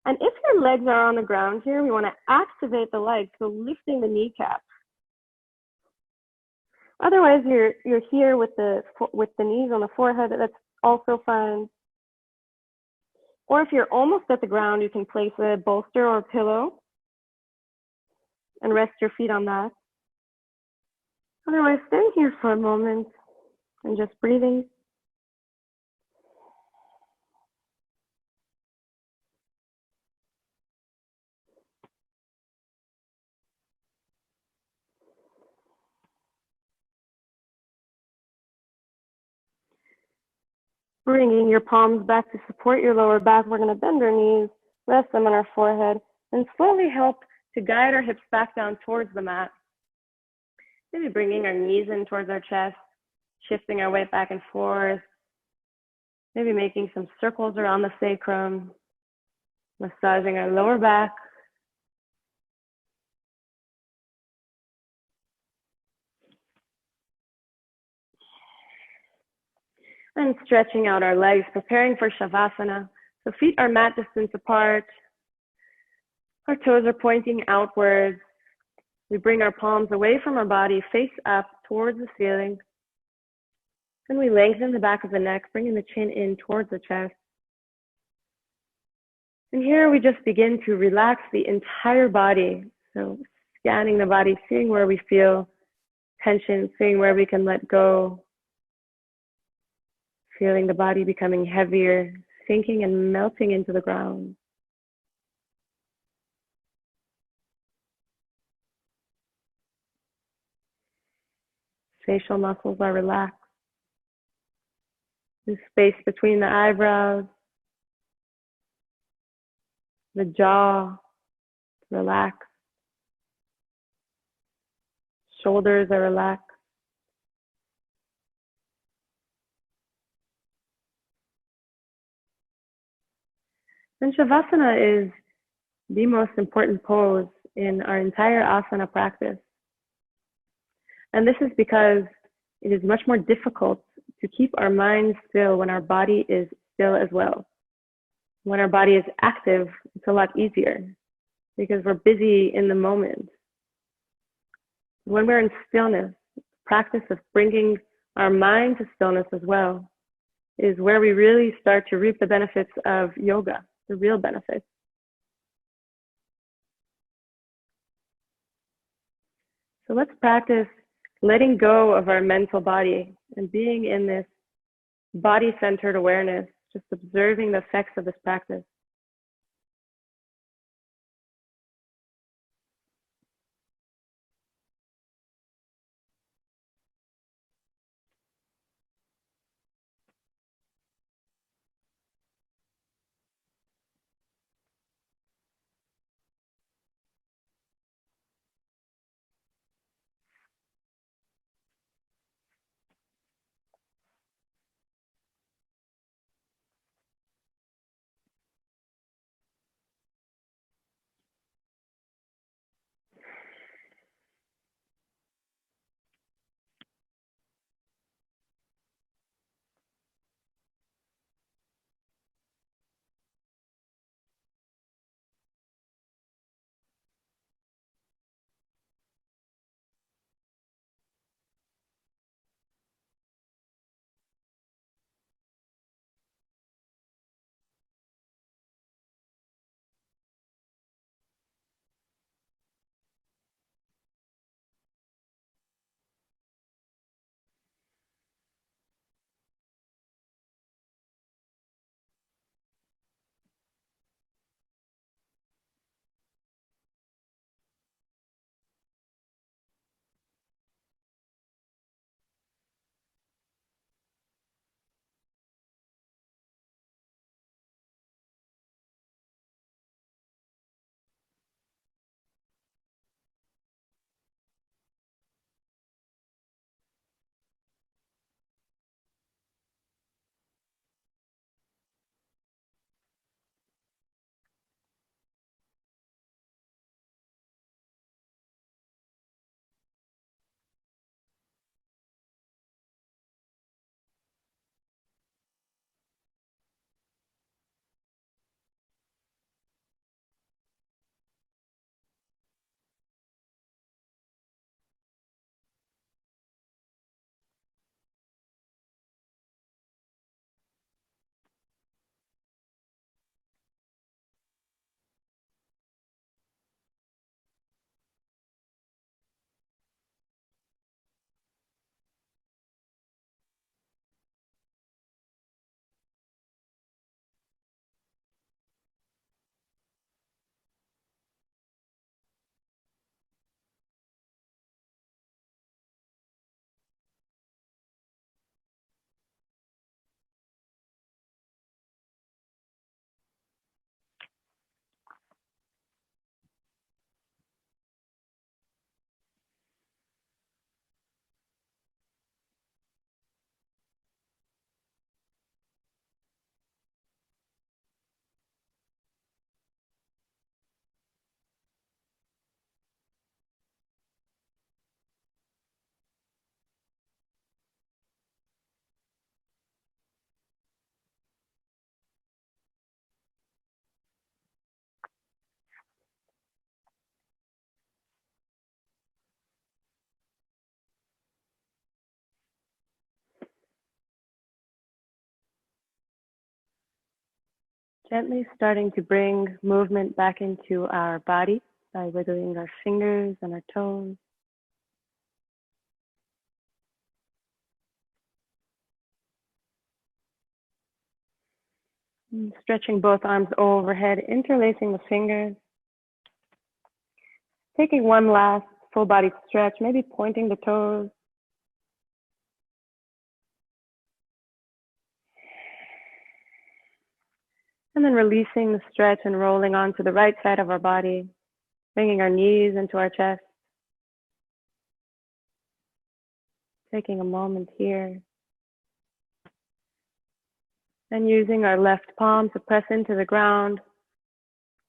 And if your legs are on the ground here, we want to activate the legs, so lifting the kneecap. Otherwise, you're here with the knees on the forehead. That's also fine. Or if you're almost at the ground, you can place a bolster or a pillow and rest your feet on that. Otherwise, stay here for a moment and just breathing. Bringing your palms back to support your lower back. We're going to bend our knees, rest them on our forehead, and slowly help to guide our hips back down towards the mat. Maybe bringing our knees in towards our chest, shifting our weight back and forth. Maybe making some circles around the sacrum, massaging our lower back. And stretching out our legs, preparing for Shavasana. So feet are mat distance apart. Our toes are pointing outwards. We bring our palms away from our body, face up towards the ceiling. And we lengthen the back of the neck, bringing the chin in towards the chest. And here we just begin to relax the entire body. So scanning the body, seeing where we feel tension, seeing where we can let go. Feeling the body becoming heavier, sinking and melting into the ground. Facial muscles are relaxed. The space between the eyebrows, the jaw, relaxed. Shoulders are relaxed. And Shavasana is the most important pose in our entire asana practice. And this is because it is much more difficult to keep our mind still when our body is still as well. When our body is active, it's a lot easier because we're busy in the moment. When we're in stillness, practice of bringing our mind to stillness as well is where we really start to reap the benefits of yoga, the real benefits. So let's practice letting go of our mental body and being in this body-centered awareness, just observing the effects of this practice. Gently starting to bring movement back into our body by wiggling our fingers and our toes. And stretching both arms overhead, interlacing the fingers. Taking one last full body stretch, maybe pointing the toes. And then releasing the stretch and rolling onto the right side of our body, bringing our knees into our chest. Taking a moment here. And using our left palm to press into the ground.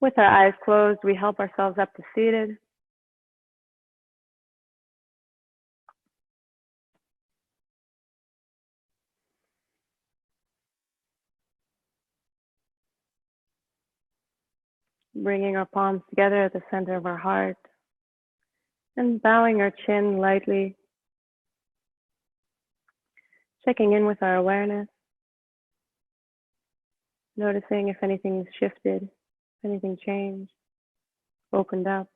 With our eyes closed, we help ourselves up to seated. Bringing our palms together at the center of our heart. And bowing our chin lightly. Checking in with our awareness. Noticing if anything's shifted, if anything changed, opened up.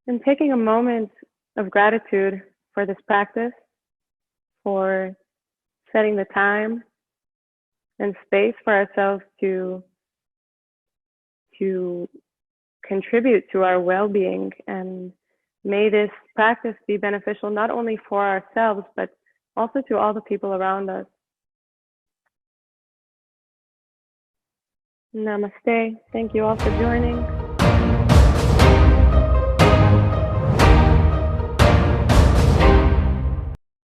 And taking a moment of gratitude for this practice, for setting the time and space for ourselves to contribute to our well-being. And may this practice be beneficial not only for ourselves, but also to all the people around us. Namaste. Thank you all for joining.